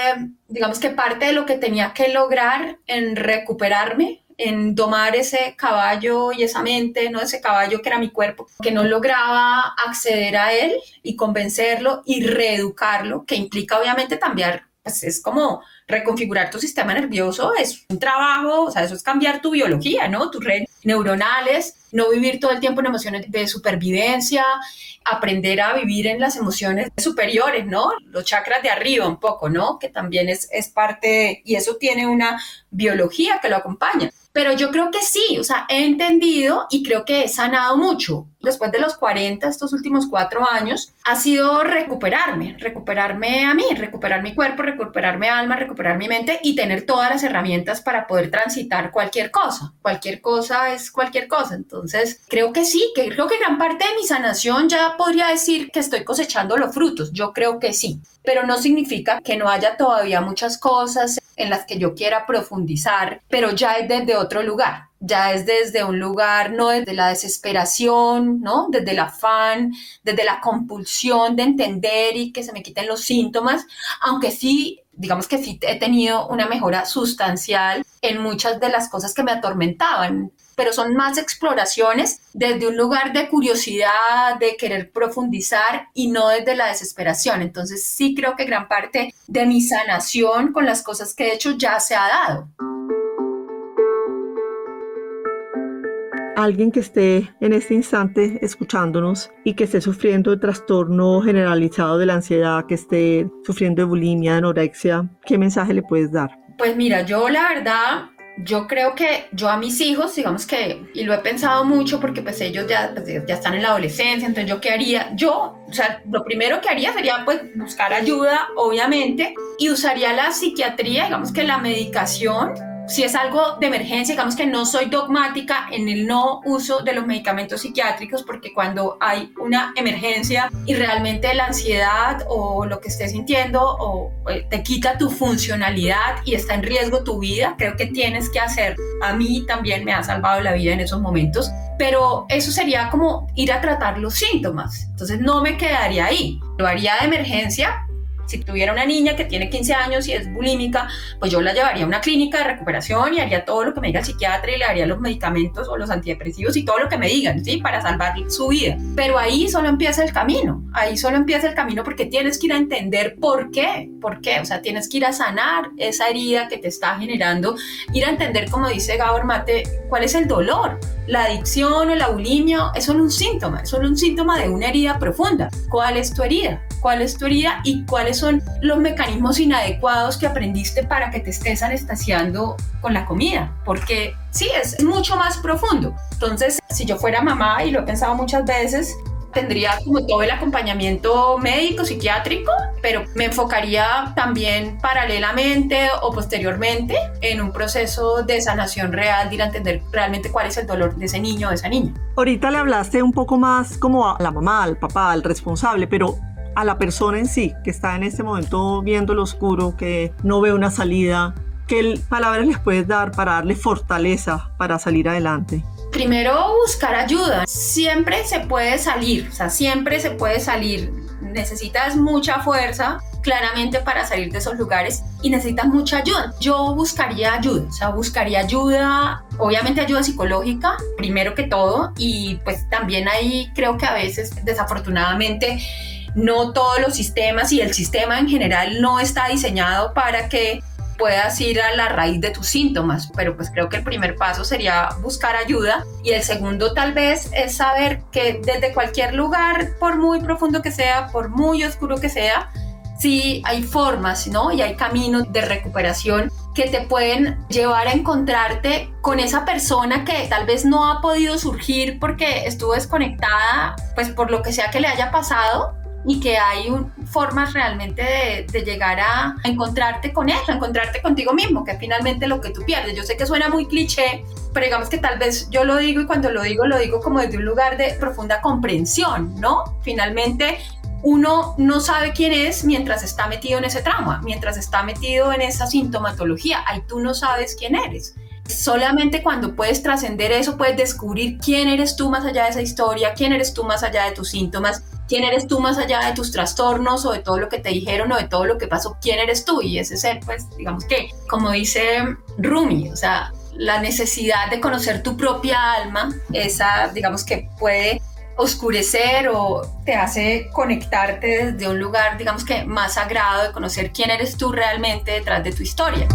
digamos que parte de lo que tenía que lograr en recuperarme, en domar ese caballo y esa mente, ¿no? Ese caballo que era mi cuerpo, que no lograba acceder a él y convencerlo y reeducarlo, que implica obviamente cambiar, pues es como reconfigurar tu sistema nervioso, es un trabajo, o sea, eso es cambiar tu biología, ¿no? Tus redes neuronales, no vivir todo el tiempo en emociones de supervivencia, aprender a vivir en las emociones superiores, ¿no? Los chakras de arriba un poco, ¿no? Que también es parte y eso tiene una biología que lo acompaña. Pero yo creo que sí, o sea, he entendido y creo que he sanado mucho. Después de los 40, estos últimos 4 años, ha sido recuperarme a mí, recuperar mi cuerpo, recuperar mi alma, recuperar mi mente y tener todas las herramientas para poder transitar cualquier cosa. Cualquier cosa es cualquier cosa. Entonces, creo que sí, creo que gran parte de mi sanación ya podría decir que estoy cosechando los frutos. Yo creo que sí, pero no significa que no haya todavía muchas cosas en las que yo quiera profundizar, pero ya es desde otro lugar. Ya es desde un lugar, no desde la desesperación, ¿no? Desde el afán, desde la compulsión de entender y que se me quiten los síntomas, aunque sí, digamos que sí he tenido una mejora sustancial en muchas de las cosas que me atormentaban, pero son más exploraciones desde un lugar de curiosidad, de querer profundizar y no desde la desesperación. Entonces sí creo que gran parte de mi sanación con las cosas que he hecho ya se ha dado. Alguien que esté en este instante escuchándonos y que esté sufriendo de trastorno generalizado de la ansiedad, que esté sufriendo de bulimia, de anorexia, ¿qué mensaje le puedes dar? Pues mira, yo la verdad, yo creo que yo a mis hijos, digamos que, y lo he pensado mucho porque pues ellos ya están en la adolescencia, entonces yo qué haría, o sea, lo primero que haría sería pues buscar ayuda, obviamente, y usaría la psiquiatría, digamos que la medicación, Si es algo de emergencia, digamos que no soy dogmática en el no uso de los medicamentos psiquiátricos, porque cuando hay una emergencia y realmente la ansiedad o lo que estés sintiendo o te quita tu funcionalidad y está en riesgo tu vida, creo que tienes que hacer. A mí también me ha salvado la vida en esos momentos, pero eso sería como ir a tratar los síntomas. Entonces no me quedaría ahí, lo haría de emergencia. Si tuviera una niña que tiene 15 años y es bulímica, pues yo la llevaría a una clínica de recuperación y haría todo lo que me diga el psiquiatra y le daría los medicamentos o los antidepresivos y todo lo que me digan, ¿sí? Para salvar su vida. Pero ahí solo empieza el camino, porque tienes que ir a entender por qué, o sea, tienes que ir a sanar esa herida que te está generando, ir a entender, como dice Gabor Mate, cuál es el dolor. La adicción o la bulimia es solo un síntoma de una herida profunda. ¿Cuál es tu herida? Y cuáles son los mecanismos inadecuados que aprendiste para que te estés anestesiando con la comida? Porque sí, es mucho más profundo. Entonces, si yo fuera mamá, y lo he pensado muchas veces, tendría como todo el acompañamiento médico, psiquiátrico, pero me enfocaría también paralelamente o posteriormente en un proceso de sanación real, de ir a entender realmente cuál es el dolor de ese niño o de esa niña. Ahorita le hablaste un poco más como a la mamá, al papá, al responsable, pero a la persona en sí, que está en este momento viendo lo oscuro, que no ve una salida, ¿qué palabras les puedes dar para darle fortaleza para salir adelante? Primero, buscar ayuda. Siempre se puede salir, Necesitas mucha fuerza, claramente, para salir de esos lugares, y necesitas mucha ayuda. Yo buscaría ayuda, obviamente ayuda psicológica, primero que todo, y pues también ahí creo que a veces, desafortunadamente, no todos los sistemas y el sistema en general no está diseñado para que puedas ir a la raíz de tus síntomas, pero pues creo que el primer paso sería buscar ayuda, y el segundo tal vez es saber que desde cualquier lugar, por muy profundo que sea, por muy oscuro que sea, sí hay formas, ¿no? Y hay caminos de recuperación que te pueden llevar a encontrarte con esa persona que tal vez no ha podido surgir porque estuvo desconectada, pues por lo que sea que le haya pasado, y que hay formas realmente de llegar a encontrarte con eso, a encontrarte contigo mismo, que es finalmente lo que tú pierdes. Yo sé que suena muy cliché, pero digamos que tal vez yo lo digo, y cuando lo digo como desde un lugar de profunda comprensión, ¿no? Finalmente uno no sabe quién es mientras está metido en ese trauma, mientras está metido en esa sintomatología. Ahí tú no sabes quién eres. Solamente cuando puedes trascender eso, puedes descubrir quién eres tú más allá de esa historia, quién eres tú más allá de tus síntomas, quién eres tú más allá de tus trastornos o de todo lo que te dijeron o de todo lo que pasó. ¿Quién eres tú? Y ese ser, pues, digamos que, como dice Rumi, o sea, la necesidad de conocer tu propia alma, esa, digamos, que puede oscurecer o te hace conectarte desde un lugar, digamos que más sagrado, de conocer quién eres tú realmente detrás de tu historia.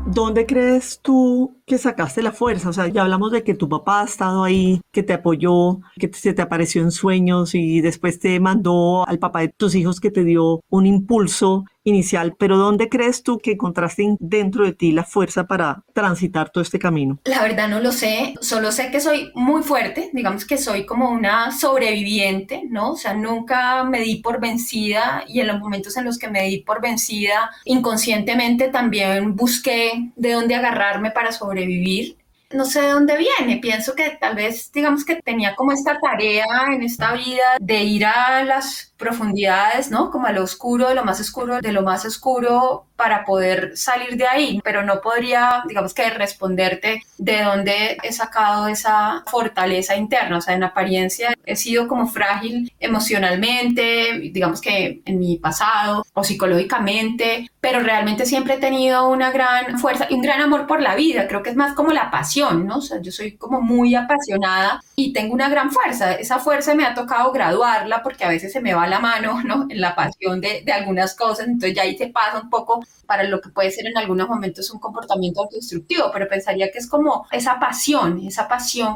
¿Dónde crees tú que sacaste la fuerza? O sea, ya hablamos de que tu papá ha estado ahí, que te apoyó, que se te apareció en sueños y después te mandó al papá de tus hijos, que te dio un impulso inicial, pero ¿dónde crees tú que encontraste dentro de ti la fuerza para transitar todo este camino? La verdad no lo sé, solo sé que soy muy fuerte, digamos que soy como una sobreviviente, ¿no? O sea, nunca me di por vencida, y en los momentos en los que me di por vencida, inconscientemente también busqué de dónde agarrarme para sobrevivir. No sé de dónde viene, pienso que tal vez, digamos que tenía como esta tarea en esta vida de ir a las profundidades, ¿no? Como a lo oscuro, de lo más oscuro, de lo más oscuro, para poder salir de ahí, pero no podría, digamos que, responderte de dónde he sacado esa fortaleza interna. O sea, en apariencia he sido como frágil emocionalmente, digamos que en mi pasado, o psicológicamente, pero realmente siempre he tenido una gran fuerza y un gran amor por la vida. Creo que es más como la pasión, ¿no? O sea, yo soy como muy apasionada y tengo una gran fuerza. Esa fuerza me ha tocado graduarla porque a veces se me va la mano, ¿no? En la pasión de algunas cosas, entonces ya ahí se pasa un poco para lo que puede ser en algunos momentos un comportamiento autodestructivo, pero pensaría que es como esa pasión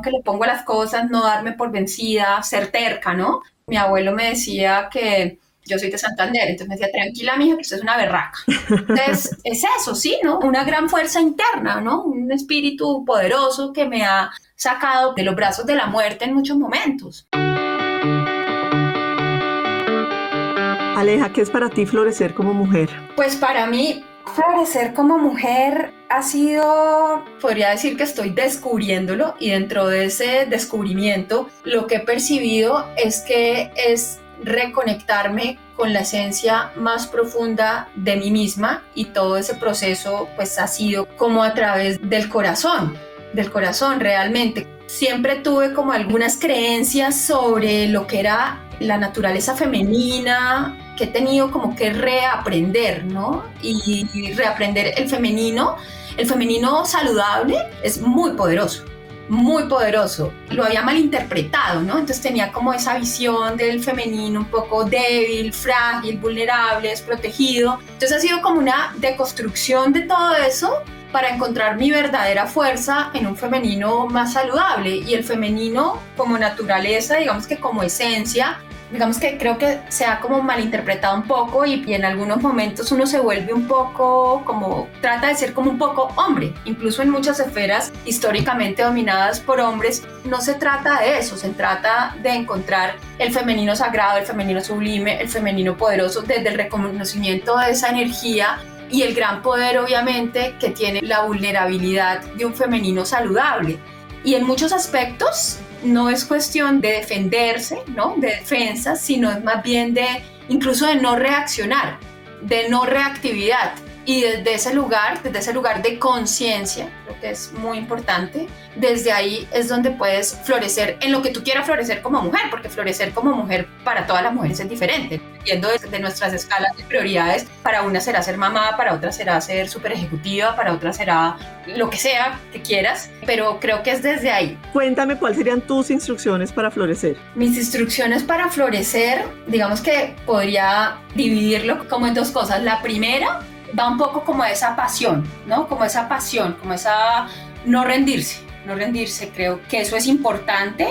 que le pongo a las cosas, no darme por vencida, ser terca, ¿no? Mi abuelo me decía que yo soy de Santander, entonces me decía, tranquila, mija, que usted es una berraca. Entonces, es eso, sí, ¿no? Una gran fuerza interna, ¿no? Un espíritu poderoso que me ha sacado de los brazos de la muerte en muchos momentos. Aleja, ¿qué es para ti florecer como mujer? Pues para mí, florecer como mujer ha sido, podría decir que estoy descubriéndolo, y dentro de ese descubrimiento lo que he percibido es que es reconectarme con la esencia más profunda de mí misma, y todo ese proceso pues ha sido como a través del corazón realmente. Siempre tuve como algunas creencias sobre lo que era la naturaleza femenina, que he tenido como que reaprender, ¿no? Y reaprender el femenino saludable es muy poderoso, muy poderoso. Lo había malinterpretado, ¿no? Entonces tenía como esa visión del femenino un poco débil, frágil, vulnerable, desprotegido. Entonces ha sido como una deconstrucción de todo eso para encontrar mi verdadera fuerza en un femenino más saludable. Y el femenino como naturaleza, digamos que como esencia, digamos que creo que se ha como malinterpretado un poco, y en algunos momentos uno se vuelve un poco como, trata de ser como un poco hombre, incluso en muchas esferas históricamente dominadas por hombres. No se trata de eso, se trata de encontrar el femenino sagrado, el femenino sublime, el femenino poderoso, desde el reconocimiento de esa energía y el gran poder obviamente que tiene la vulnerabilidad de un femenino saludable. Y en muchos aspectos no es cuestión de defenderse, ¿no? De defensa, sino es más bien de incluso de no reaccionar, de no reactividad. Y desde ese lugar de conciencia, lo que es muy importante, desde ahí es donde puedes florecer en lo que tú quieras florecer como mujer, porque florecer como mujer para todas las mujeres es diferente, dependiendo de nuestras escalas de prioridades. Para una será ser mamá, para otra será ser súper ejecutiva, para otra será lo que sea que quieras, pero creo que es desde ahí. Cuéntame cuáles serían tus instrucciones para florecer. Mis instrucciones para florecer, digamos que podría dividirlo como en dos cosas. La primera va un poco como esa pasión, ¿no? Como esa pasión, como esa no rendirse, creo que eso es importante.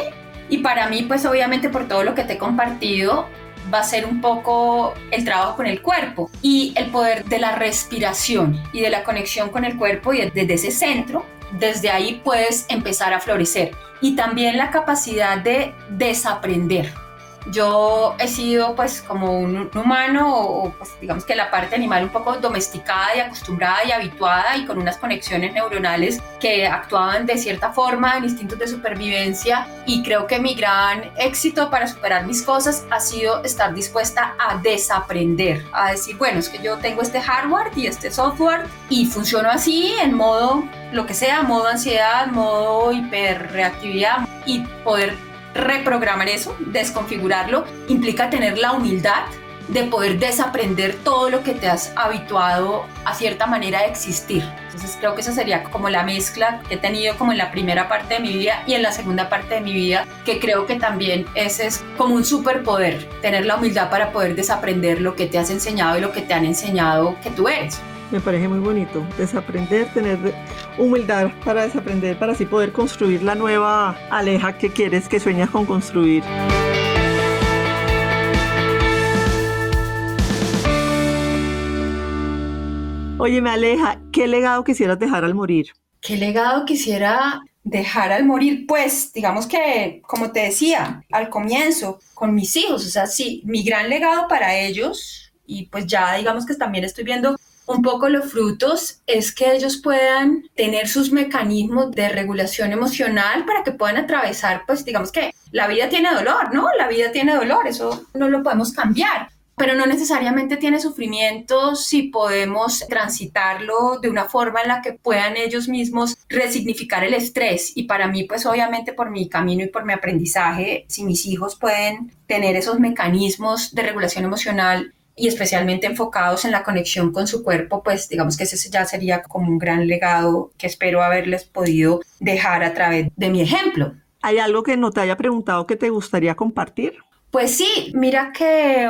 Y para mí, pues obviamente por todo lo que te he compartido, va a ser un poco el trabajo con el cuerpo y el poder de la respiración y de la conexión con el cuerpo, y desde ese centro, desde ahí puedes empezar a florecer. Y también la capacidad de desaprender. Yo he sido pues como un humano, o pues digamos que la parte animal un poco domesticada y acostumbrada y habituada, y con unas conexiones neuronales que actuaban de cierta forma en instintos de supervivencia, y creo que mi gran éxito para superar mis cosas ha sido estar dispuesta a desaprender, a decir, bueno, es que yo tengo este hardware y este software y funciono así en modo lo que sea, modo ansiedad, modo hiperreactividad, y poder reprogramar eso, desconfigurarlo, implica tener la humildad de poder desaprender todo lo que te has habituado a cierta manera de existir. Entonces creo que esa sería como la mezcla que he tenido como en la primera parte de mi vida y en la segunda parte de mi vida, que creo que también ese es como un superpoder, tener la humildad para poder desaprender lo que te has enseñado y lo que te han enseñado que tú eres. Me parece muy bonito, desaprender, tener humildad para desaprender, para así poder construir la nueva Aleja que quieres, que sueñas con construir. Óyeme, Aleja, ¿qué legado quisieras dejar al morir? ¿Qué legado quisiera dejar al morir? Pues digamos que, como te decía al comienzo, con mis hijos, o sea, sí, mi gran legado para ellos, y pues ya digamos que también estoy viendo un poco los frutos, es que ellos puedan tener sus mecanismos de regulación emocional para que puedan atravesar, pues digamos que la vida tiene dolor, ¿no? La vida tiene dolor, eso no lo podemos cambiar, pero no necesariamente tiene sufrimiento si podemos transitarlo de una forma en la que puedan ellos mismos resignificar el estrés. Y para mí, pues obviamente por mi camino y por mi aprendizaje, si mis hijos pueden tener esos mecanismos de regulación emocional y especialmente enfocados en la conexión con su cuerpo, pues digamos que ese ya sería como un gran legado que espero haberles podido dejar a través de mi ejemplo. ¿Hay algo que no te haya preguntado que te gustaría compartir? Pues sí, mira que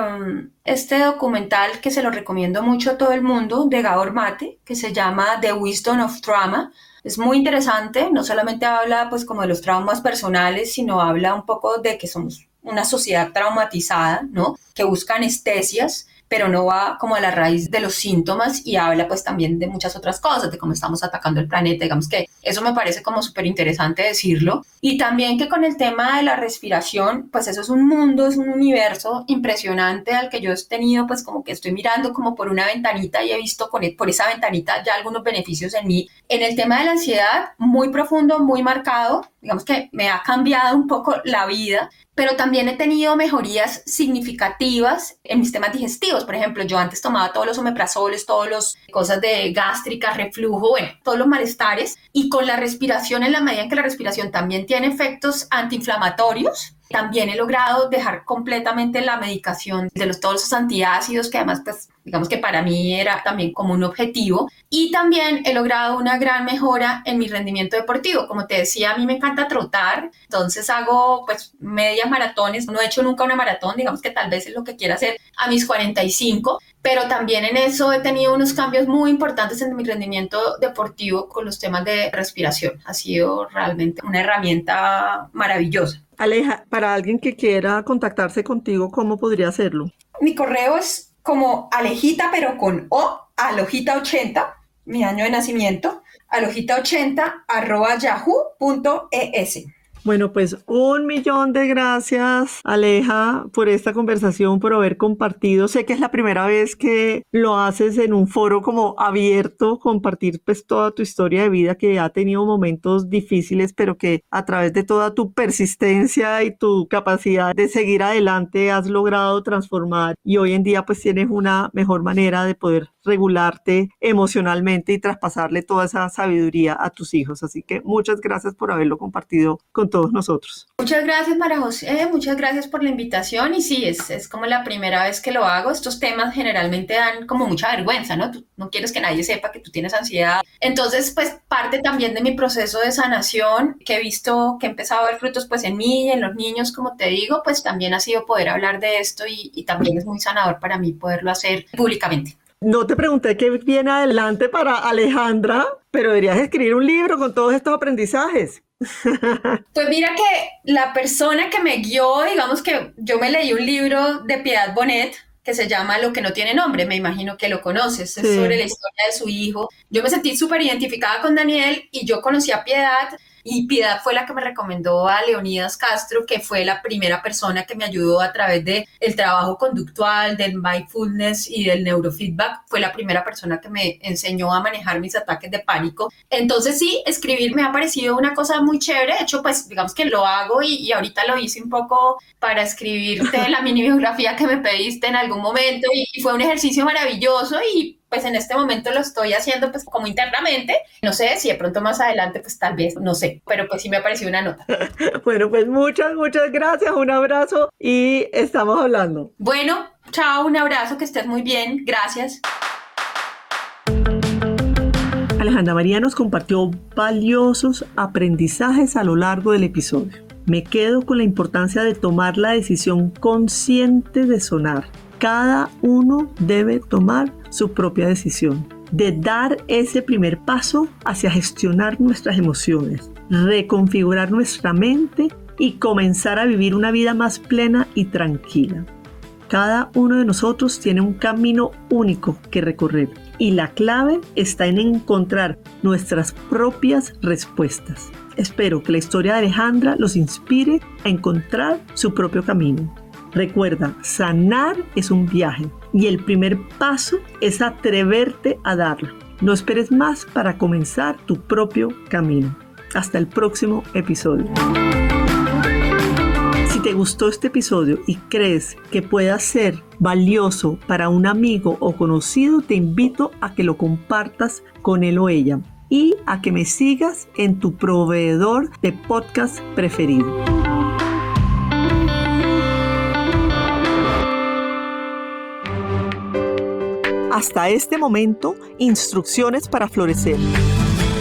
este documental, que se lo recomiendo mucho a todo el mundo, de Gabor Mate, que se llama The Wisdom of Trauma, es muy interesante. No solamente habla pues como de los traumas personales, sino habla un poco de que somos una sociedad traumatizada, ¿no? Que busca anestesias, pero no va como a la raíz de los síntomas y habla pues también de muchas otras cosas, de cómo estamos atacando el planeta. Digamos que eso me parece como súper interesante decirlo. Y también que con el tema de la respiración, pues eso es un mundo, es un universo impresionante al que yo he tenido, pues como que estoy mirando como por una ventanita y he visto por esa ventanita ya algunos beneficios en mí. En el tema de la ansiedad, muy profundo, muy marcado, digamos que me ha cambiado un poco la vida, pero también he tenido mejorías significativas en mis temas digestivos. Por ejemplo, yo antes tomaba todos los omeprazoles, todas las cosas de gástrica, reflujo, bueno, todos los malestares, y con la respiración, en la medida en que la respiración también tiene efectos antiinflamatorios, también he logrado dejar completamente la medicación de todos los antiácidos, que además, pues, digamos que para mí era también como un objetivo. Y también he logrado una gran mejora en mi rendimiento deportivo. Como te decía, a mí me encanta trotar, entonces hago pues medias maratones. No he hecho nunca una maratón, digamos que tal vez es lo que quiero hacer a mis 45, pero también en eso he tenido unos cambios muy importantes en mi rendimiento deportivo con los temas de respiración. Ha sido realmente una herramienta maravillosa. Aleja, para alguien que quiera contactarse contigo, ¿cómo podría hacerlo? Mi correo es como Alejita, pero con O, alojita80, mi año de nacimiento, alojita80@yahoo.es. Bueno, pues 1.000.000 de gracias, Aleja, por esta conversación, por haber compartido. Sé que es la primera vez que lo haces en un foro como abierto, compartir pues toda tu historia de vida, que ha tenido momentos difíciles, pero que a través de toda tu persistencia y tu capacidad de seguir adelante has logrado transformar, y hoy en día pues tienes una mejor manera de poder regularte emocionalmente y traspasarle toda esa sabiduría a tus hijos. Así que muchas gracias por haberlo compartido con todos nosotros. Muchas gracias, María José, muchas gracias por la invitación. Y sí, es como la primera vez que lo hago. Estos temas generalmente dan como mucha vergüenza, ¿no? Tú no quieres que nadie sepa que tú tienes ansiedad. Entonces, pues parte también de mi proceso de sanación, que he visto que he empezado a ver frutos pues en mí y en los niños, como te digo, pues también ha sido poder hablar de esto y también es muy sanador para mí poderlo hacer públicamente. No te pregunté qué viene adelante para Alejandra, pero deberías escribir un libro con todos estos aprendizajes. Pues mira que la persona que me guió, digamos que yo me leí un libro de Piedad Bonet que se llama Lo que no tiene nombre, me imagino que lo conoces, sí. Es sobre la historia de su hijo. Yo me sentí súper identificada con Daniel y yo conocí a Piedad. Y Piedad fue la que me recomendó a Leonidas Castro, que fue la primera persona que me ayudó a través del trabajo conductual, del mindfulness y del neurofeedback. Fue la primera persona que me enseñó a manejar mis ataques de pánico. Entonces sí, escribir me ha parecido una cosa muy chévere. De hecho, pues digamos que lo hago y ahorita lo hice un poco para escribirte la mini biografía que me pediste en algún momento y fue un ejercicio maravilloso y pues en este momento lo estoy haciendo pues como internamente, no sé si de pronto más adelante pues tal vez, no sé, pero pues sí me pareció una nota. Bueno, pues muchas gracias, un abrazo y estamos hablando. Bueno, chao, un abrazo, que estés muy bien, gracias. Alejandra María nos compartió valiosos aprendizajes a lo largo del episodio. Me quedo con la importancia de tomar la decisión consciente de sonar. Cada uno debe tomar su propia decisión, de dar ese primer paso hacia gestionar nuestras emociones, reconfigurar nuestra mente y comenzar a vivir una vida más plena y tranquila. Cada uno de nosotros tiene un camino único que recorrer y la clave está en encontrar nuestras propias respuestas. Espero que la historia de Alejandra los inspire a encontrar su propio camino. Recuerda, sanar es un viaje y el primer paso es atreverte a darlo. No esperes más para comenzar tu propio camino. Hasta el próximo episodio. Si te gustó este episodio y crees que pueda ser valioso para un amigo o conocido, te invito a que lo compartas con él o ella y a que me sigas en tu proveedor de podcast preferido. Hasta este momento, instrucciones para florecer.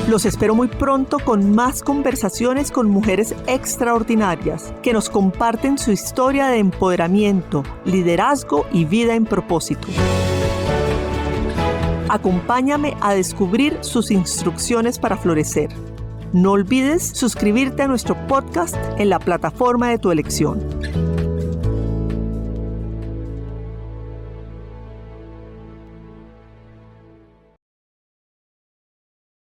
Los espero muy pronto con más conversaciones con mujeres extraordinarias que nos comparten su historia de empoderamiento, liderazgo y vida en propósito. Acompáñame a descubrir sus instrucciones para florecer. No olvides suscribirte a nuestro podcast en la plataforma de tu elección.